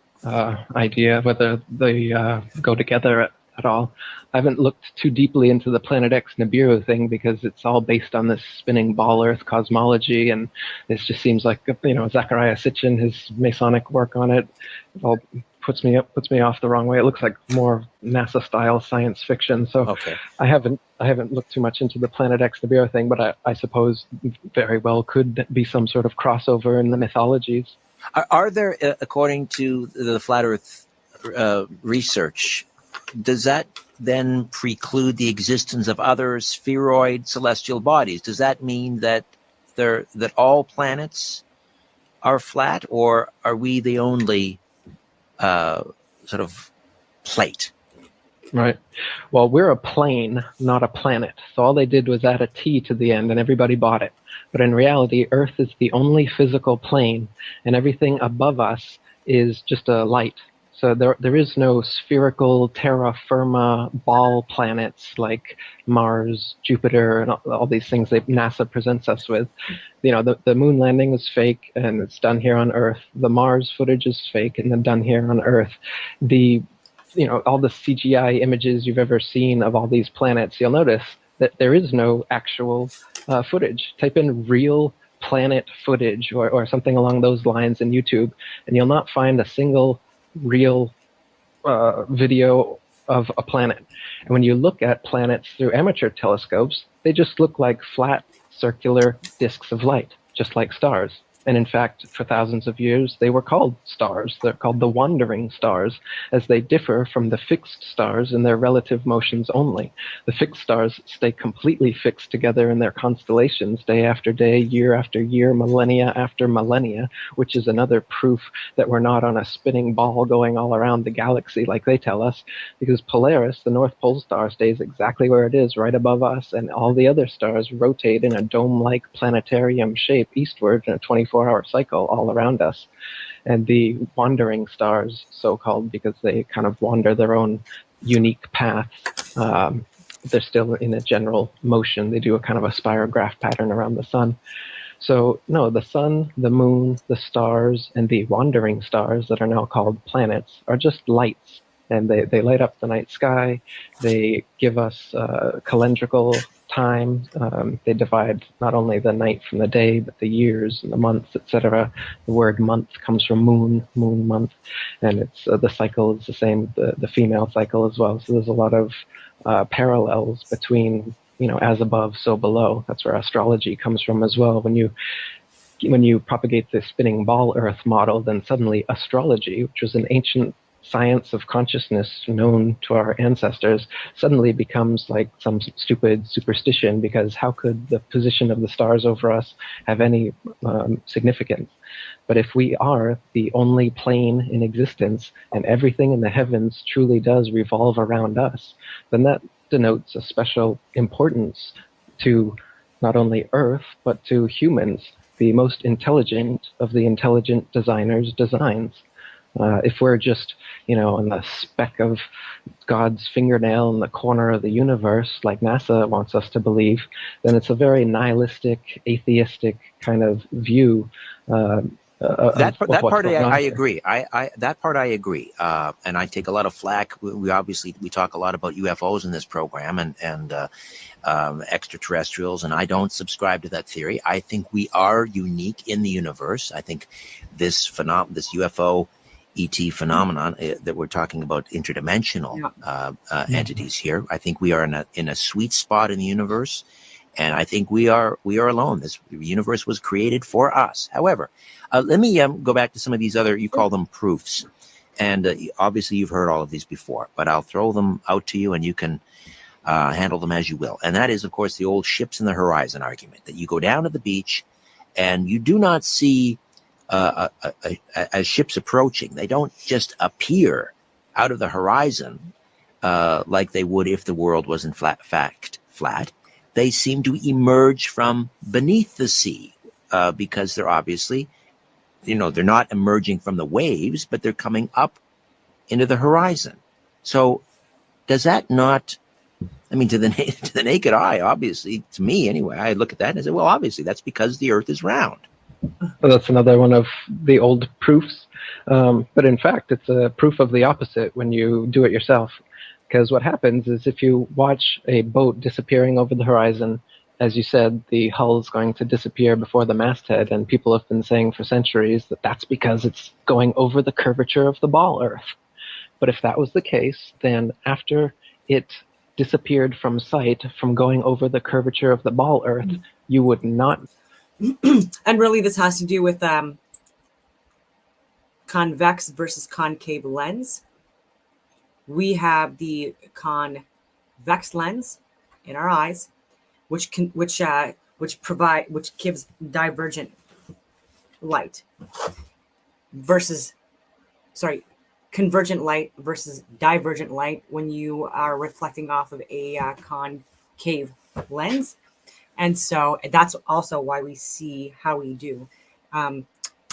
idea, whether they go together at all. I haven't looked too deeply into the Planet X Nibiru thing because it's all based on this spinning ball Earth cosmology, and this just seems like, Zecharia Sitchin, his Masonic work on it, all puts me off the wrong way. It looks like more NASA-style science fiction. So okay. I haven't looked too much into the Planet X Nibiru thing, but I suppose very well could be some sort of crossover in the mythologies. Are there, according to the Flat Earth research, does that then preclude the existence of other spheroid celestial bodies? Does that mean that all planets are flat, or are we the only sort of plate. Right. Well, we're a plane, not a planet. So all they did was add a T to the end and everybody bought it. But in reality, Earth is the only physical plane, and everything above us is just a light. So there is no spherical terra firma ball planets like Mars, Jupiter, and all these things that NASA presents us with. You know, the moon landing is fake and it's done here on Earth. The Mars footage is fake and then done here on Earth. All the CGI images you've ever seen of all these planets, you'll notice that there is no actual footage. Type in real planet footage or something along those lines in YouTube, and you'll not find a single real video of a planet. And when you look at planets through amateur telescopes, they just look like flat, circular disks of light, just like stars. And in fact, for thousands of years, they were called stars. They're called the wandering stars, as they differ from the fixed stars in their relative motions only. The fixed stars stay completely fixed together in their constellations day after day, year after year, millennia after millennia, which is another proof that we're not on a spinning ball going all around the galaxy like they tell us, because Polaris, the North Pole star, stays exactly where it is, right above us, and all the other stars rotate in a dome-like planetarium shape eastward in a 24-hour cycle all around us. And the wandering stars, so-called, because they kind of wander their own unique paths, they're still in a general motion. They do a kind of a spirograph pattern around the sun. So no, the sun, the moon, the stars, and the wandering stars that are now called planets are just lights. And they light up the night sky. They give us calendrical time. They divide not only the night from the day, but the years and the months, etc. The word month comes from moon month, and it's the cycle is the same, the female cycle as well. So there's a lot of parallels between, as above, so below. That's where astrology comes from as well. When you propagate the spinning ball Earth model, then suddenly astrology, which was an ancient science of consciousness known to our ancestors, suddenly becomes like some stupid superstition, because how could the position of the stars over us have any significance? But if we are the only plane in existence and everything in the heavens truly does revolve around us, then that denotes a special importance to not only Earth, but to humans, the most intelligent of the intelligent designers' designs. If we're just, on the speck of God's fingernail in the corner of the universe, like NASA wants us to believe, then it's a very nihilistic, atheistic kind of view. That part I agree. That part I agree, and I take a lot of flack. We talk a lot about UFOs in this program and extraterrestrials, and I don't subscribe to that theory. I think we are unique in the universe. I think this UFO ET phenomenon that we're talking about, interdimensional entities here. I think we are in a sweet spot in the universe, and I think we are alone. This universe was created for us. However, let me go back to some of these other, you call them proofs, and obviously you've heard all of these before, but I'll throw them out to you and you can handle them as you will. And that is, of course, the old ships in the horizon argument, that you go down to the beach and you do not see as ships approaching, they don't just appear out of the horizon like they would if the world was in flat. They seem to emerge from beneath the sea because they're obviously, they're not emerging from the waves, but they're coming up into the horizon. So does that not, to the naked eye, obviously, to me anyway, I look at that and I say, well, obviously that's because the Earth is round. Well, that's another one of the old proofs. But in fact, it's a proof of the opposite when you do it yourself. Because what happens is if you watch a boat disappearing over the horizon, as you said, the hull is going to disappear before the masthead, and people have been saying for centuries that that's because it's going over the curvature of the ball Earth. But if that was the case, then after it disappeared from sight from going over the curvature of the ball Earth, you would not... And really this has to do with convex versus concave lens. We have the convex lens in our eyes, which gives divergent light, versus convergent light versus divergent light when you are reflecting off of a concave lens. And so that's also why we see how we do.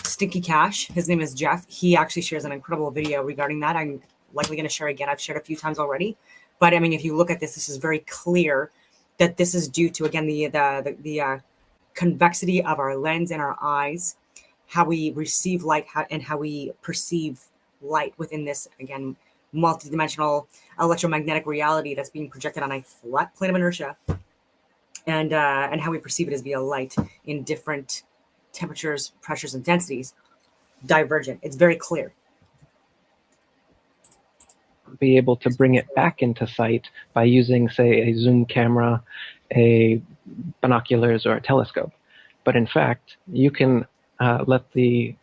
Stinky Cash, his name is Jeff. He actually shares an incredible video regarding that. I'm likely going to share again. I've shared a few times already. But I mean, if you look at this, this is very clear that this is due to, again, the convexity of our lens and our eyes, how we receive light, and how we perceive light within this, again, multidimensional electromagnetic reality that's being projected on a flat plane of inertia, and how we perceive it as via light in different temperatures, pressures, and densities. Divergent. It's very clear. Be able to bring it back into sight by using, say, a zoom camera, a binoculars, or a telescope. But in fact, you can let the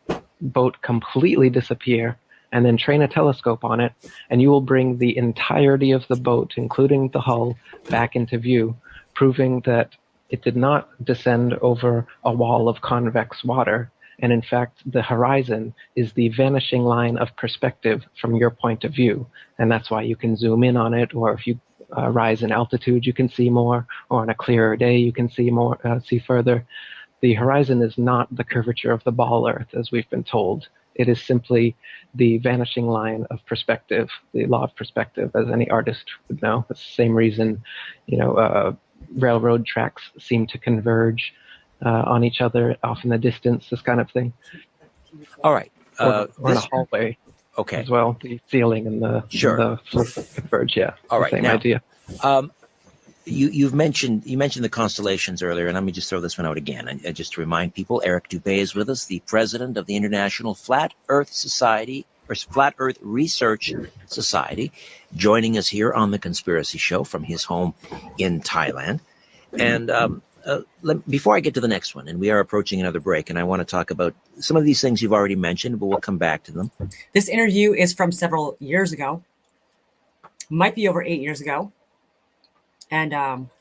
boat completely disappear and then train a telescope on it, and you will bring the entirety of the boat, including the hull, back into view, proving that it did not descend over a wall of convex water. And in fact, the horizon is the vanishing line of perspective from your point of view. And that's why you can zoom in on it, or if you rise in altitude, you can see more, or on a clearer day, you can see more, see further. The horizon is not the curvature of the ball Earth, as we've been told. It is simply the vanishing line of perspective, the law of perspective, as any artist would know. It's the same reason, railroad tracks seem to converge on each other off in the distance, this kind of thing. All right. Or in a hallway. Okay. As well, the ceiling and the floor converge. Yeah. All right. Same Now, idea. You mentioned the constellations earlier, and let me just throw this one out again. And just to remind people, Eric Dubay is with us, the president of the International Flat Earth Society, or Flat Earth Research Society, joining us here on the Conspiracy Show from his home in Thailand. And before I get to the next one, and we are approaching another break, and I want to talk about some of these things you've already mentioned, but we'll come back to them. This interview is from several years ago, might be over 8 years ago. And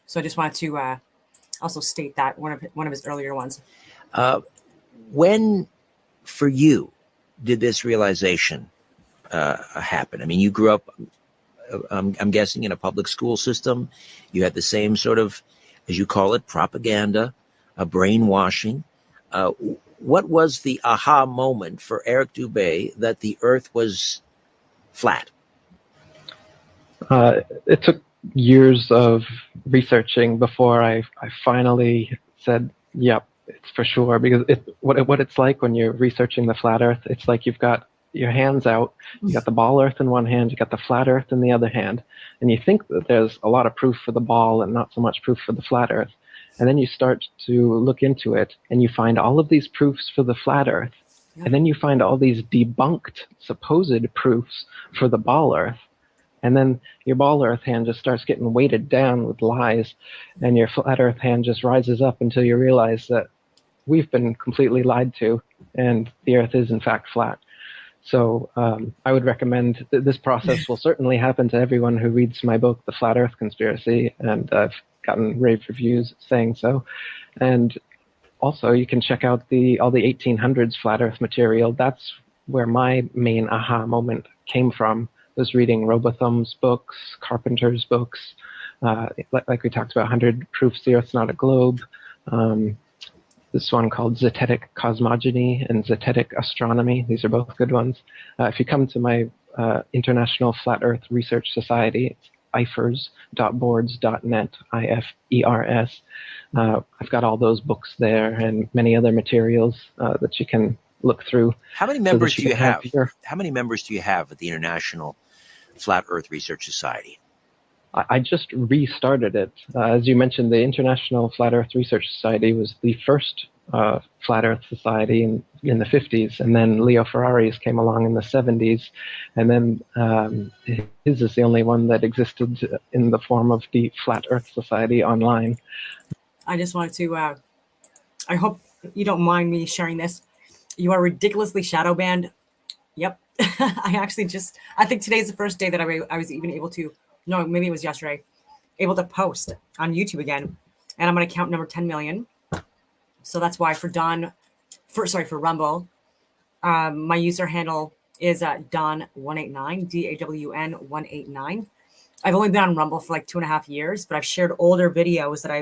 so I just wanted to also state that one of his earlier ones. When, for you, did this realization happen? I mean, you grew up, I'm guessing, in a public school system. You had the same sort of, as you call it, propaganda, brainwashing. What was the aha moment for Eric Dubay that the Earth was flat? It took years of researching before I finally said, yep, it's for sure. Because what it's like when you're researching the flat Earth, it's like you've got your hands out, you got the ball Earth in one hand, you got the flat Earth in the other hand, and you think that there's a lot of proof for the ball and not so much proof for the flat Earth. And then you start to look into it, and you find all of these proofs for the flat Earth, and then you find all these debunked supposed proofs for the ball Earth. And then your ball Earth hand just starts getting weighted down with lies, and your flat Earth hand just rises up until you realize that we've been completely lied to, and the Earth is in fact flat. So I would recommend this process will certainly happen to everyone who reads my book, The Flat Earth Conspiracy, and I've gotten rave reviews saying so. And also, you can check out all the 1800s flat Earth material. That's where my main aha moment came from. Was reading Robotham's books, Carpenter's books, like we talked about, 100 Proofs the Earth's Not a Globe. This one called Zetetic Cosmogony and Zetetic Astronomy. These are both good ones. If you come to my International Flat Earth Research Society, it's ifers.boards.net, IFERS. I've got all those books there and many other materials that you can look through. How many members do you have? How many members do you have at the International Flat Earth Research Society? I just restarted it. As you mentioned, the International Flat Earth Research Society was the first Flat Earth Society in the 50s, and then Leo Ferrari's came along in the 70s, and then his is the only one that existed in the form of the Flat Earth Society online. I just wanted to, I hope you don't mind me sharing this. You are ridiculously shadow banned. Yep. I think today's the first day that I was even able to, no, maybe it was yesterday, able to post on YouTube again. And I'm on account number 10 million. So that's why for Rumble, my user handle is Dawn189, DAWN189. I've only been on Rumble for like 2.5 years, but I've shared older videos that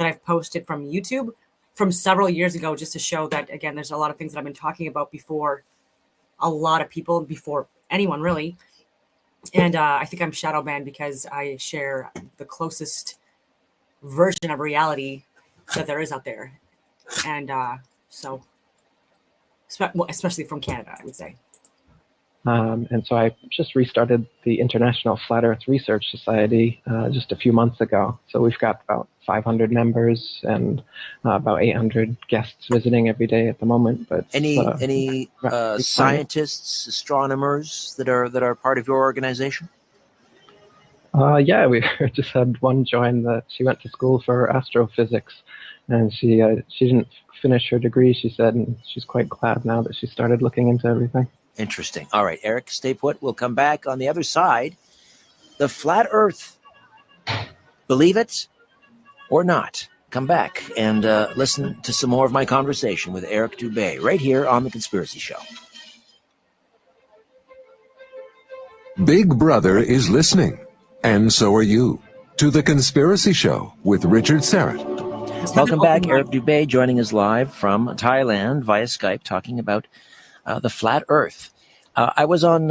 I've posted from YouTube from several years ago, just to show that, again, there's a lot of things that I've been talking about before a lot of people, before anyone really. And I think I'm shadow banned because I share the closest version of reality that there is out there. And so, especially from Canada, I would say. And so I just restarted the International Flat Earth Research Society just a few months ago. So we've got about 500 members and about 800 guests visiting every day at the moment. But Any scientists, astronomers that are part of your organization? Yeah, we just had one join. That she went to school for astrophysics, and she didn't finish her degree, she said, and she's quite glad now that she started looking into everything. Interesting. All right, Eric, stay put. We'll come back on the other side. The flat Earth. Believe it or not. Come back and listen to some more of my conversation with Eric Dubay right here on The Conspiracy Show. Big Brother is listening, and so are you, to The Conspiracy Show with Richard Serrett. Welcome back. Eric Dubay joining us live from Thailand via Skype, talking about the flat Earth. I was on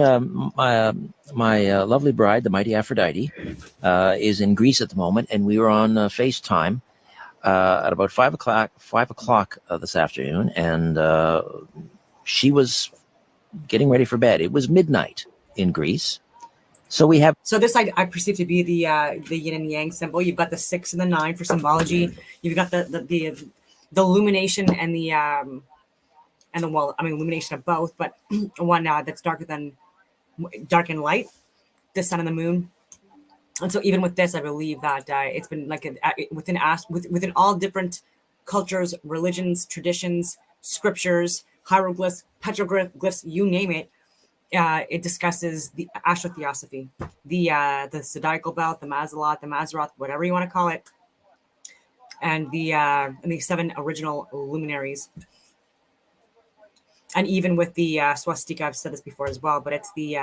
my lovely bride, the mighty Aphrodite, is in Greece at the moment, and we were on FaceTime at about 5 o'clock this afternoon, and she was getting ready for bed. It was midnight in Greece. So we have. So this I perceive to be the yin and yang symbol. You've got the 6 and the 9 for symbology. You've got the illumination and the well, I mean, illumination of both, but one that's dark and light, the sun and the moon. And so even with this, I believe that it's been like within all different cultures, religions, traditions, scriptures, hieroglyphs, petroglyphs, you name it. It discusses the astrotheosophy, the zodiacal belt, the Mazzaroth, whatever you want to call it, and the 7 original luminaries. And even with the swastika, I've said this before as well, but it's the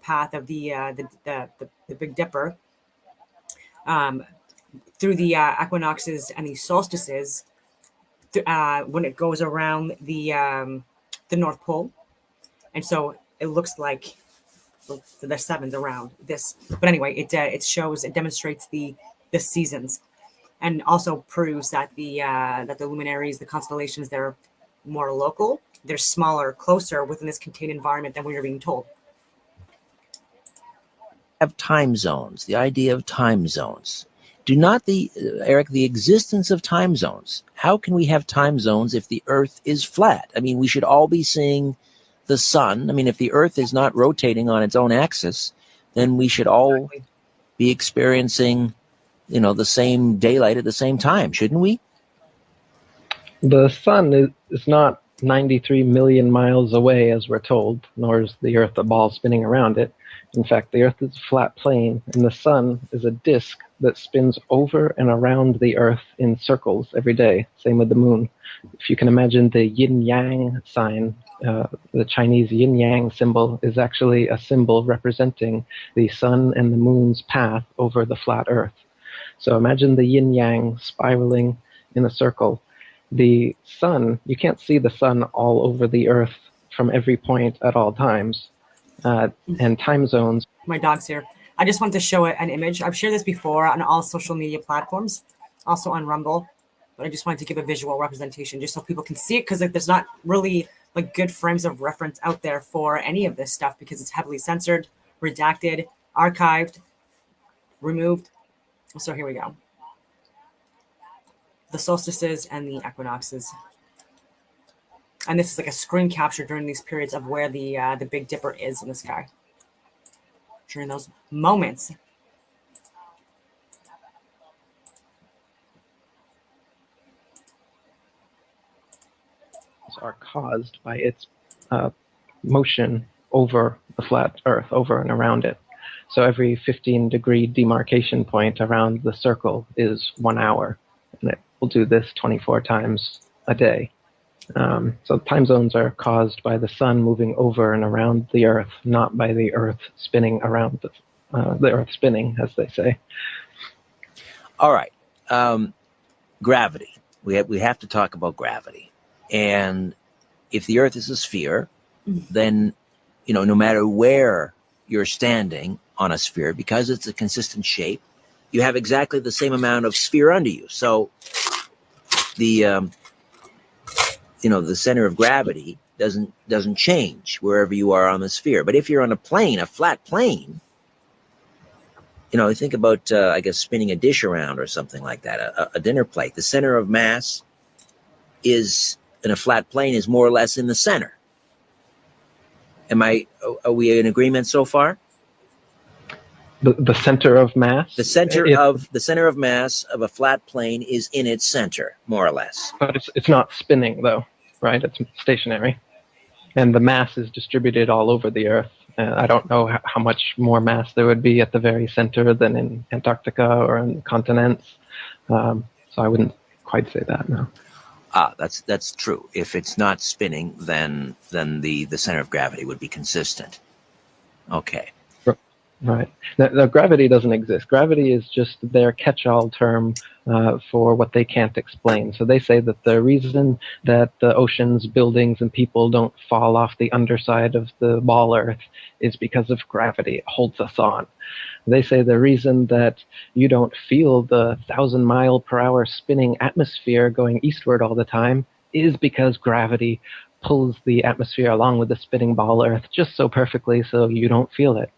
path of the Big Dipper through the equinoxes and the solstices when it goes around the North Pole, and so it looks like the 7s around this. But anyway, it demonstrates the seasons, and also proves that the luminaries, the constellations, they're more local. They're smaller, closer within this contained environment than we were being told. Have time zones, the idea of time zones. Do not Eric, the existence of time zones. How can we have time zones if the Earth is flat? I mean, we should all be seeing the sun. I mean, if the Earth is not rotating on its own axis, then we should all be experiencing, the same daylight at the same time, shouldn't we? The sun is not 93 million miles away, as we're told, nor is the Earth a ball spinning around it. In fact, the Earth is a flat plane, and the sun is a disk that spins over and around the Earth in circles every day. Same with the moon. If you can imagine the yin-yang sign, the Chinese yin-yang symbol is actually a symbol representing the sun and the moon's path over the flat Earth. So imagine the yin-yang spiraling in a circle. The sun, you can't see the sun all over the Earth from every point at all times. And time zones. My dog's here. I just want to show an image. I've shared this before on all social media platforms, also on Rumble, but I just wanted to give a visual representation just so people can see it, because there's not really like good frames of reference out there for any of this stuff, because it's heavily censored, redacted, archived, removed. So here we go. The solstices and the equinoxes. And this is like a screen capture during these periods of where the Big Dipper is in the sky. During those moments. Are caused by its motion over the flat Earth, over and around it. So every 15-degree demarcation point around the circle is 1 hour, and it will do this 24 times a day. So time zones are caused by the sun moving over and around the Earth, not by the Earth spinning around the Earth spinning, as they say. All right. Gravity. We have to talk about gravity. And if the Earth is a sphere, then, no matter where you're standing on a sphere, because it's a consistent shape, you have exactly the same amount of sphere under you. So the the center of gravity doesn't change wherever you are on the sphere. But if you're on a plane, a flat plane, think about I guess spinning a dish around or something like that, a dinner plate. The center of mass is in a flat plane is more or less in the center. Are we in agreement so far? The center of mass? The center of mass of a flat plane is in its center, more or less. But it's not spinning, though, right? It's stationary. And the mass is distributed all over the Earth. I don't know how much more mass there would be at the very center than in Antarctica or in the continents. So I wouldn't quite say that, no. That's true. If it's not spinning, then the center of gravity would be consistent. Okay. Right. Now, gravity doesn't exist. Gravity is just their catch-all term for what they can't explain. So they say that the reason that the oceans, buildings, and people don't fall off the underside of the ball Earth is because of gravity. It holds us on. They say the reason that you don't feel the 1,000-mile-per-hour spinning atmosphere going eastward all the time is because gravity pulls the atmosphere along with the spinning ball Earth just so perfectly so you don't feel it.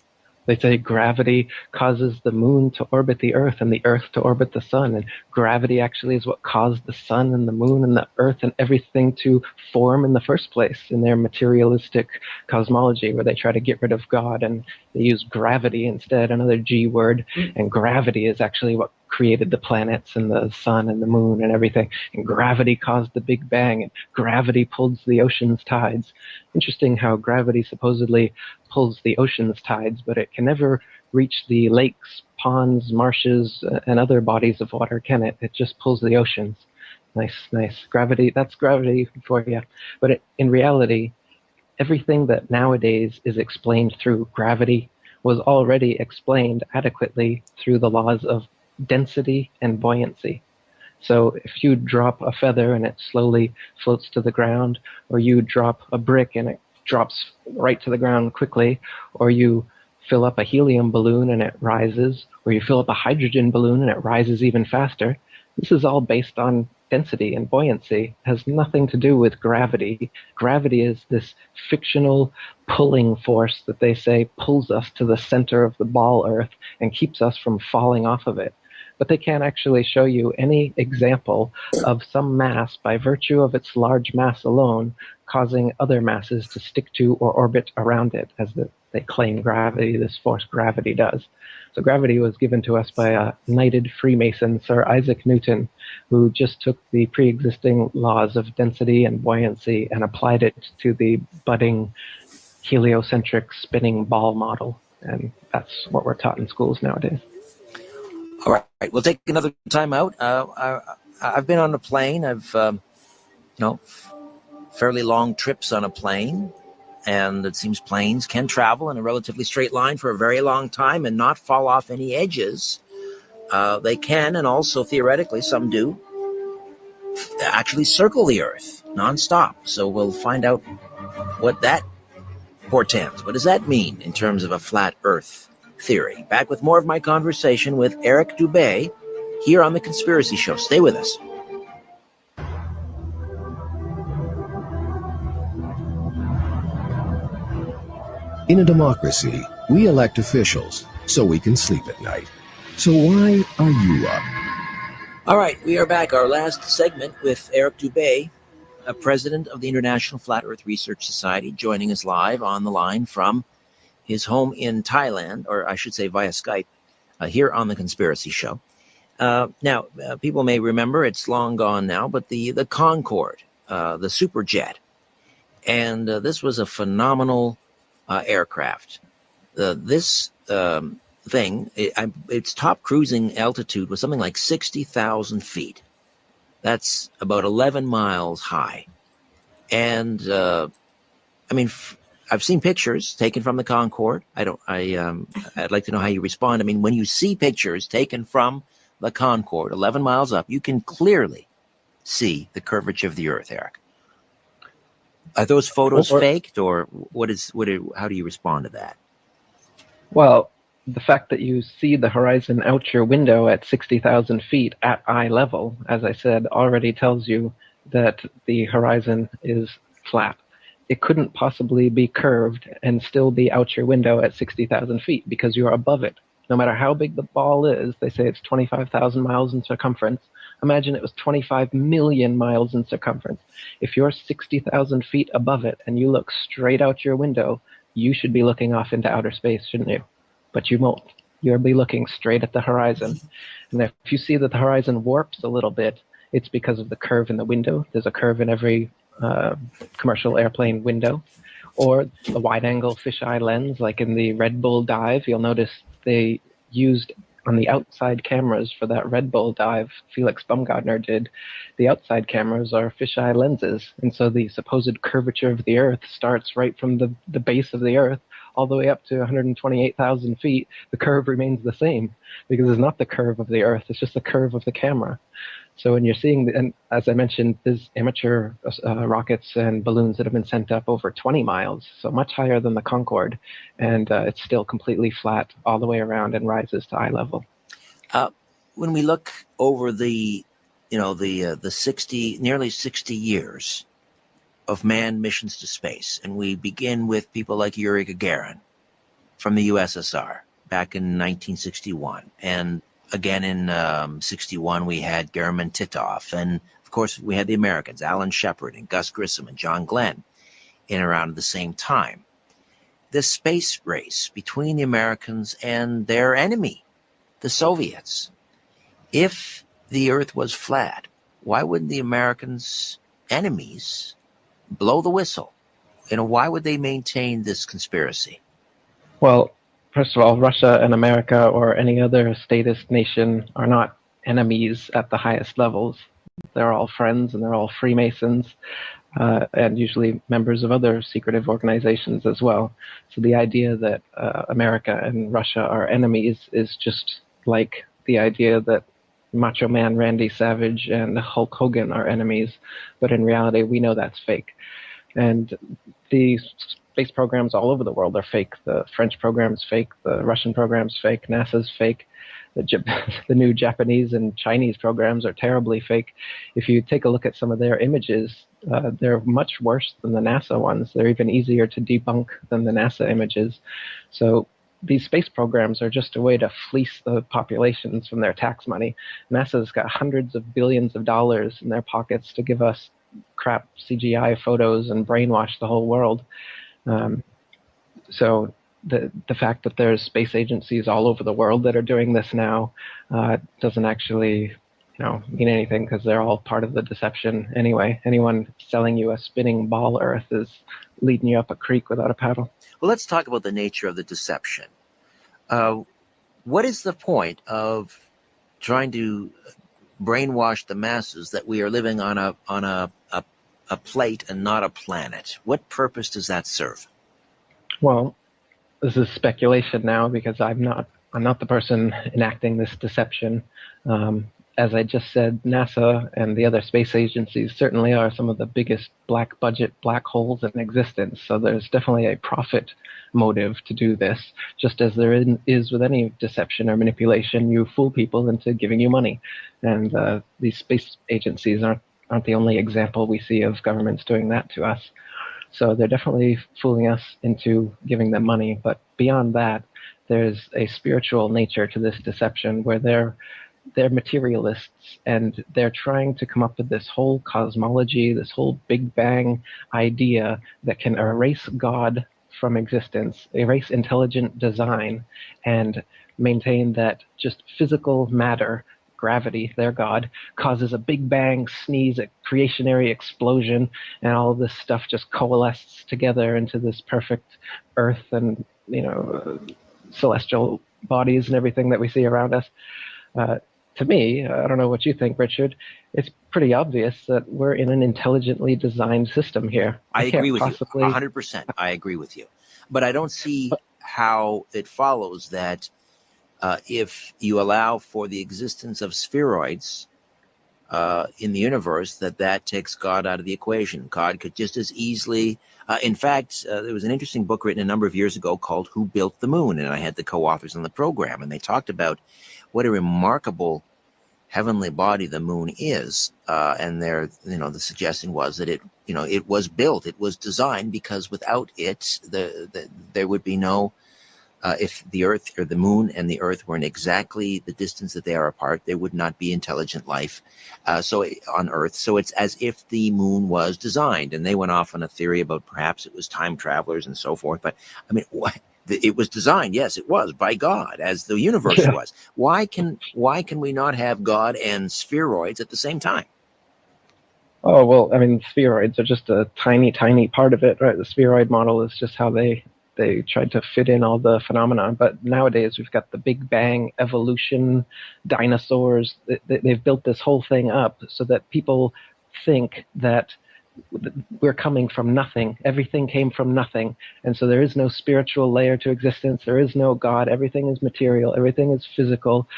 They say gravity causes the moon to orbit the Earth and the Earth to orbit the sun. And gravity actually is what caused the sun and the moon and the Earth and everything to form in the first place in their materialistic cosmology, where they try to get rid of God and they use gravity instead, another G word. And gravity is actually what created the planets and the sun and the moon and everything. And gravity caused the Big Bang, and gravity pulls the ocean's tides. Interesting how gravity supposedly pulls the ocean's tides, but it can never reach the lakes, ponds, marshes, and other bodies of water, can it? It just pulls the oceans. Nice. Gravity, that's gravity for you. But in reality, everything that nowadays is explained through gravity was already explained adequately through the laws of density and buoyancy. So if you drop a feather and it slowly floats to the ground, or you drop a brick and it drops right to the ground quickly, or you fill up a helium balloon and it rises, or you fill up a hydrogen balloon and it rises even faster, this is all based on density and buoyancy. It has nothing to do with gravity. Gravity is this fictional pulling force that they say pulls us to the center of the ball Earth and keeps us from falling off of it. But they can't actually show you any example of some mass, by virtue of its large mass alone, causing other masses to stick to or orbit around it, as they claim gravity, this force gravity does. So gravity was given to us by a knighted Freemason, Sir Isaac Newton, who just took the pre-existing laws of density and buoyancy and applied it to the budding heliocentric spinning ball model. And that's what we're taught in schools nowadays. All right, we'll take another time out. I've been on a plane. I've, fairly long trips on a plane, and it seems planes can travel in a relatively straight line for a very long time and not fall off any edges. They can, and also theoretically, some do, actually circle the Earth nonstop. So we'll find out what that portends. What does that mean in terms of a flat Earth theory? Back with more of my conversation with Eric Dubay here on The Conspiracy Show. Stay with us. In a democracy, we elect officials so we can sleep at night. So why are you up? All right, we are back. Our last segment with Eric Dubay, president of the International Flat Earth Research Society, joining us live on the line from his home in Thailand, or I should say via Skype, here on The Conspiracy Show. Now, people may remember, it's long gone now, but the Concorde, the superjet, and this was a phenomenal aircraft. This thing, its top cruising altitude was something like 60,000 feet. That's about 11 miles high. And I mean, I've seen pictures taken from the Concorde. I'd like to know how you respond. I mean, when you see pictures taken from the Concorde, 11 miles up, you can clearly see the curvature of the Earth, Eric. Are those photos faked, or how do you respond to that? Well, the fact that you see the horizon out your window at 60,000 feet at eye level, as I said, already tells you that the horizon is flat. It couldn't possibly be curved and still be out your window at 60,000 feet because you're above it. No matter how big the ball is, they say it's 25,000 miles in circumference. Imagine it was 25 million miles in circumference. If you're 60,000 feet above it and you look straight out your window, you should be looking off into outer space, shouldn't you? But you won't. You'll be looking straight at the horizon. And if you see that the horizon warps a little bit, it's because of the curve in the window. There's a curve in every commercial airplane window. Or the wide-angle fisheye lens, like in the Red Bull dive. You'll notice they used on the outside cameras for that Red Bull dive, Felix Baumgartner did, the outside cameras are fisheye lenses. And so the supposed curvature of the Earth starts right from the base of the Earth all the way up to 128,000 feet. The curve remains the same because it's not the curve of the Earth, it's just the curve of the camera. So when you're seeing, and as I mentioned, there's amateur rockets and balloons that have been sent up over 20 miles, so much higher than the Concorde, and it's still completely flat all the way around and rises to eye level. When we look over the nearly 60 years of manned missions to space, and we begin with people like Yuri Gagarin from the USSR back in 1961, and again in 61 we had German Titov, and of course we had the Americans, Alan Shepard and Gus Grissom and John Glenn, in around the same time. This space race between the Americans and their enemy, the Soviets. If the Earth was flat, why wouldn't the Americans' enemies blow the whistle? Why would they maintain this conspiracy? Well, first of all, Russia and America or any other statist nation are not enemies at the highest levels. They're all friends and they're all Freemasons, and usually members of other secretive organizations as well. So the idea that America and Russia are enemies is just like the idea that Macho Man Randy Savage and Hulk Hogan are enemies, but in reality we know that's fake. And the space programs all over the world are fake. The French program's fake, the Russian program's fake, NASA's fake. The new Japanese and Chinese programs are terribly fake. If you take a look at some of their images, they're much worse than the NASA ones. They're even easier to debunk than the NASA images. So these space programs are just a way to fleece the populations from their tax money. NASA's got hundreds of billions of dollars in their pockets to give us crap CGI photos and brainwash the whole world. So the fact that there's space agencies all over the world that are doing this now doesn't actually mean anything, because they're all part of the deception anyway. Anyone selling you a spinning ball Earth is leading you up a creek without a paddle. Well, let's talk about the nature of the deception. What is the point of trying to brainwash the masses that we are living on a plate and not a planet? What purpose does that serve? Well, this is speculation now because I'm not the person enacting this deception. As I just said, NASA and the other space agencies certainly are some of the biggest black budget black holes in existence. So there's definitely a profit motive to do this, just as there is with any deception or manipulation. You fool people into giving you money. And these space agencies aren't the only example we see of governments doing that to us. So they're definitely fooling us into giving them money. But beyond that, there's a spiritual nature to this deception where they're materialists, and they're trying to come up with this whole cosmology, this whole Big Bang idea that can erase God from existence, erase intelligent design, and maintain that just physical matter, gravity, their God, causes a Big Bang sneeze, a creationary explosion, and all of this stuff just coalesces together into this perfect Earth and celestial bodies and everything that we see around us. to me, I don't know what you think, Richard, it's pretty obvious that we're in an intelligently designed system here. I agree can't with possibly... you 100%. I agree with you, but I don't see how it follows that if you allow for the existence of spheroids in the universe, that takes God out of the equation. God could just as easily, in fact, there was an interesting book written a number of years ago called Who Built the Moon? And I had the co-authors on the program, and they talked about what a remarkable heavenly body the moon is. And the suggestion was that it was built, it was designed, because without it, there would be no, if the Earth or the moon and the Earth were in exactly the distance that they are apart, there would not be intelligent life on Earth. So it's as if the moon was designed. And they went off on a theory about perhaps it was time travelers and so forth. But I mean, it was designed, yes, it was, by God, as the universe was. Why can we not have God and spheroids at the same time? Oh, well, I mean, spheroids are just a tiny, tiny part of it, right? The spheroid model is just how they tried to fit in all the phenomena. But nowadays we've got the Big Bang, evolution, dinosaurs. They've built this whole thing up so that people think that we're coming from nothing. Everything came from nothing. And so there is no spiritual layer to existence. There is no God. Everything is material. Everything is physical.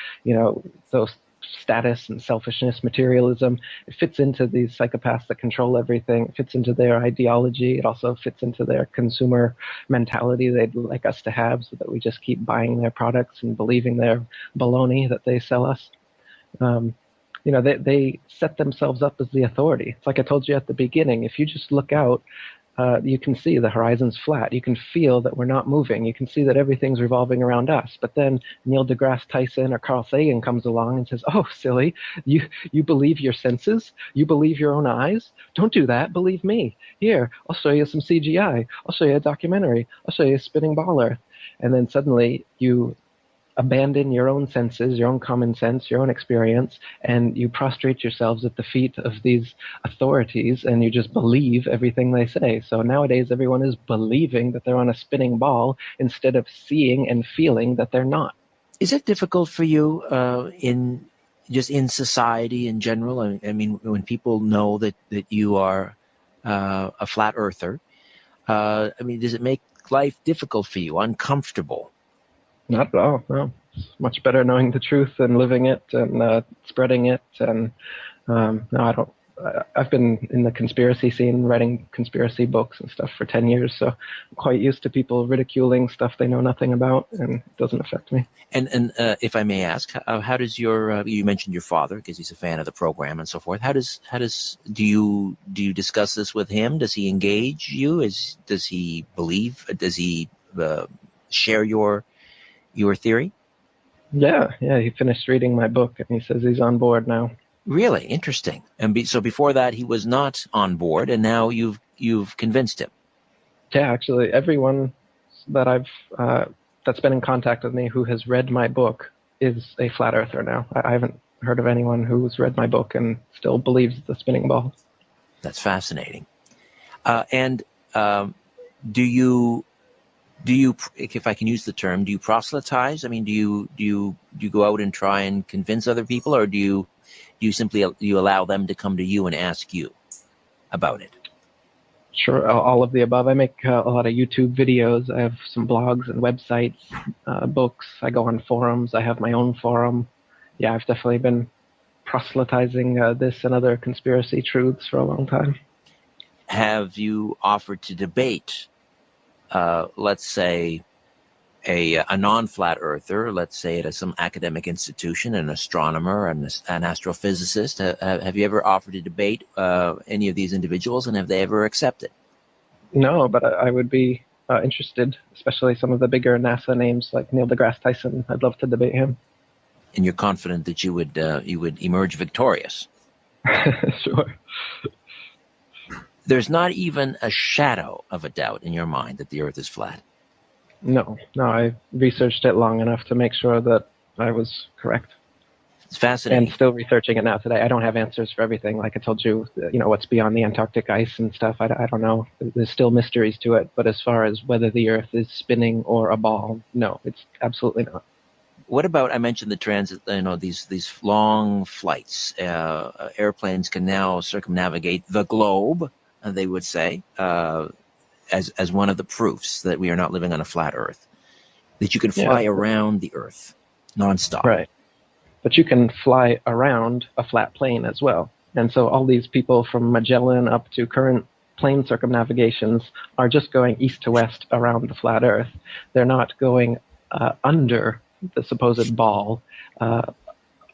So status and selfishness, materialism, it fits into these psychopaths that control everything. It fits into their ideology. It also fits into their consumer mentality they'd like us to have, so that we just keep buying their products and believing their baloney that they sell us. They set themselves up as the authority. It's like I told you at the beginning. If you just look out, you can see the horizon's flat. You can feel that we're not moving. You can see that everything's revolving around us. But then Neil deGrasse Tyson or Carl Sagan comes along and says, "Oh, silly, you believe your senses? You believe your own eyes? Don't do that. Believe me. Here, I'll show you some CGI. I'll show you a documentary. I'll show you a spinning ball Earth." And then suddenly you abandon your own senses, your own common sense, your own experience, and you prostrate yourselves at the feet of these authorities, and you just believe everything they say. So nowadays everyone is believing that they're on a spinning ball instead of seeing and feeling that they're not. Is it difficult for you in society in general? I mean, when people know that you are a flat earther, I mean, does it make life difficult for you, uncomfortable? Not at all, no. It's much better knowing the truth and living it and spreading it. And no, I don't. I've been in the conspiracy scene, writing conspiracy books and stuff for 10 years, so I'm quite used to people ridiculing stuff they know nothing about, and it doesn't affect me. And if I may ask, how does you mentioned your father, because he's a fan of the program and so forth. Do you discuss this with him? Does he engage you? Does he believe? Does he share your theory? Yeah, he finished reading my book and he says he's on board now. Really interesting. And so before that he was not on board, and now you've convinced him. Yeah, actually, everyone that I've that's been in contact with me who has read my book is a flat earther now. I haven't heard of anyone who's read my book and still believes the spinning ball. That's fascinating. And do you, if I can use the term, do you proselytize? I mean, do you go out and try and convince other people, or do you simply allow them to come to you and ask you about it? Sure, all of the above. I make a lot of YouTube videos. I have some blogs and websites, books. I go on forums. I have my own forum. Yeah, I've definitely been proselytizing this and other conspiracy truths for a long time. Have you offered to debate, let's say, a non-flat earther, let's say at some academic institution, an astronomer, an astrophysicist? Have you ever offered to debate any of these individuals, and have they ever accepted? No, but I would be interested, especially some of the bigger NASA names like Neil deGrasse Tyson. I'd love to debate him. And you're confident that you would emerge victorious? Sure. There's not even a shadow of a doubt in your mind that the Earth is flat? No, I researched it long enough to make sure that I was correct. It's fascinating. And still researching it now today. I don't have answers for everything. Like I told you, what's beyond the Antarctic ice and stuff, I don't know. There's still mysteries to it. But as far as whether the Earth is spinning or a ball, no, it's absolutely not. what about, I mentioned the transit, these long flights. Airplanes can now circumnavigate the globe, they would say, as one of the proofs that we are not living on a flat Earth, that you can fly around the Earth nonstop. Right. But you can fly around a flat plane as well. And so all these people from Magellan up to current plane circumnavigations are just going east to west around the flat Earth. They're not going under the supposed ball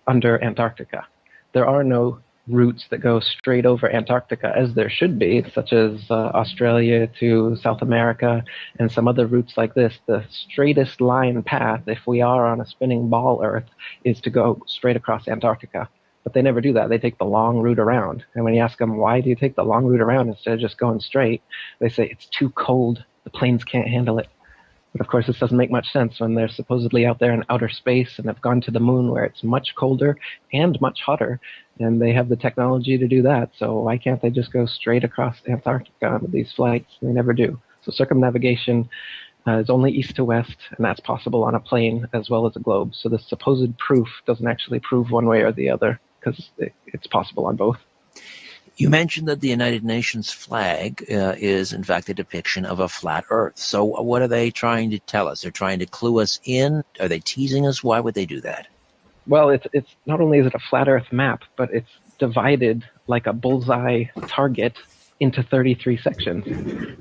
under Antarctica. There are no routes that go straight over Antarctica as there should be, such as Australia to South America and some other routes like this. The straightest line path, if we are on a spinning ball Earth, is to go straight across Antarctica. But they never do that. They take the long route around. And when you ask them, why do you take the long route around instead of just going straight, they say it's too cold. The planes can't handle it. But of course, this doesn't make much sense when they're supposedly out there in outer space and have gone to the moon where it's much colder and much hotter, and they have the technology to do that. So why can't they just go straight across Antarctica on these flights? They never do. So circumnavigation is only east to west, and that's possible on a plane as well as a globe. So the supposed proof doesn't actually prove one way or the other, because it's possible on both. You mentioned that the United Nations flag is, in fact, a depiction of a flat Earth. So what are they trying to tell us? They're trying to clue us in? Are they teasing us? Why would they do that? Well, it's not only is it a flat Earth map, but it's divided like a bullseye target into 33 sections.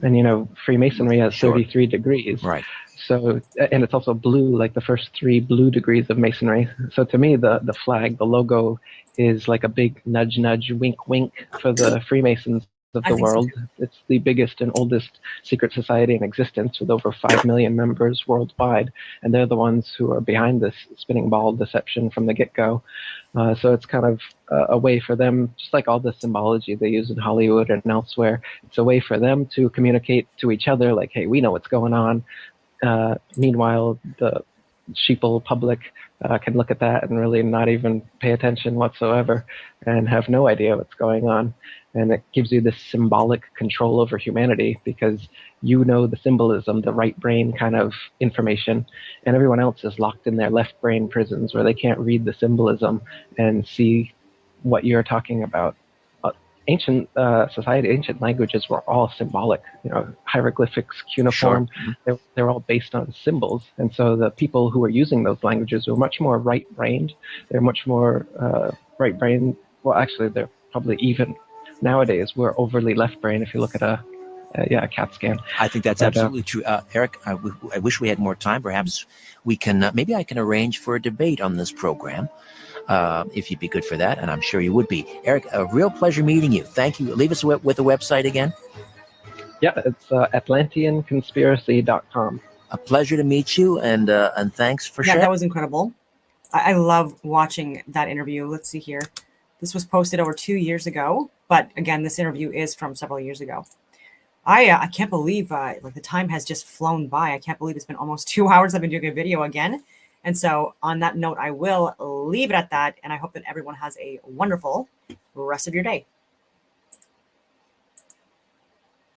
And, Freemasonry has 33 degrees. Right. So, and it's also blue, like the first 3 blue degrees of Masonry. So to me, the flag, the logo, is like a big nudge, nudge, wink, wink for the Freemasons of the world. It's the biggest and oldest secret society in existence with over 5 million members worldwide. And they're the ones who are behind this spinning ball deception from the get-go. So it's kind of a way for them, just like all the symbology they use in Hollywood and elsewhere, it's a way for them to communicate to each other, like, hey, we know what's going on. Meanwhile, the sheeple public can look at that and really not even pay attention whatsoever and have no idea what's going on. And it gives you this symbolic control over humanity because you know the symbolism, the right brain kind of information, and everyone else is locked in their left brain prisons where they can't read the symbolism and see what you're talking about. Ancient society, ancient languages were all symbolic, hieroglyphics, cuneiform, Sure. they're all based on symbols. And so the people who were using those languages were much more right-brained. They're much more right-brained. Well, actually, they're probably even nowadays. We're overly left-brained if you look at a CAT scan. I think that's absolutely true. Eric, I wish we had more time. Perhaps we can, maybe I can arrange for a debate on this program. If you'd be good for that, and I'm sure you would be. Eric, a real pleasure meeting you. Thank you. Leave us with a website again. Yeah, it's atlanteanconspiracy.com. A pleasure to meet you, and thanks for sharing. Yeah, that was incredible. I love watching that interview. Let's see here. This was posted over 2 years ago, but again, this interview is from several years ago. I can't believe like the time has just flown by. I can't believe it's been almost 2 hours. I've been doing a video again. And so on that note, I will leave it at that. And I hope that everyone has a wonderful rest of your day.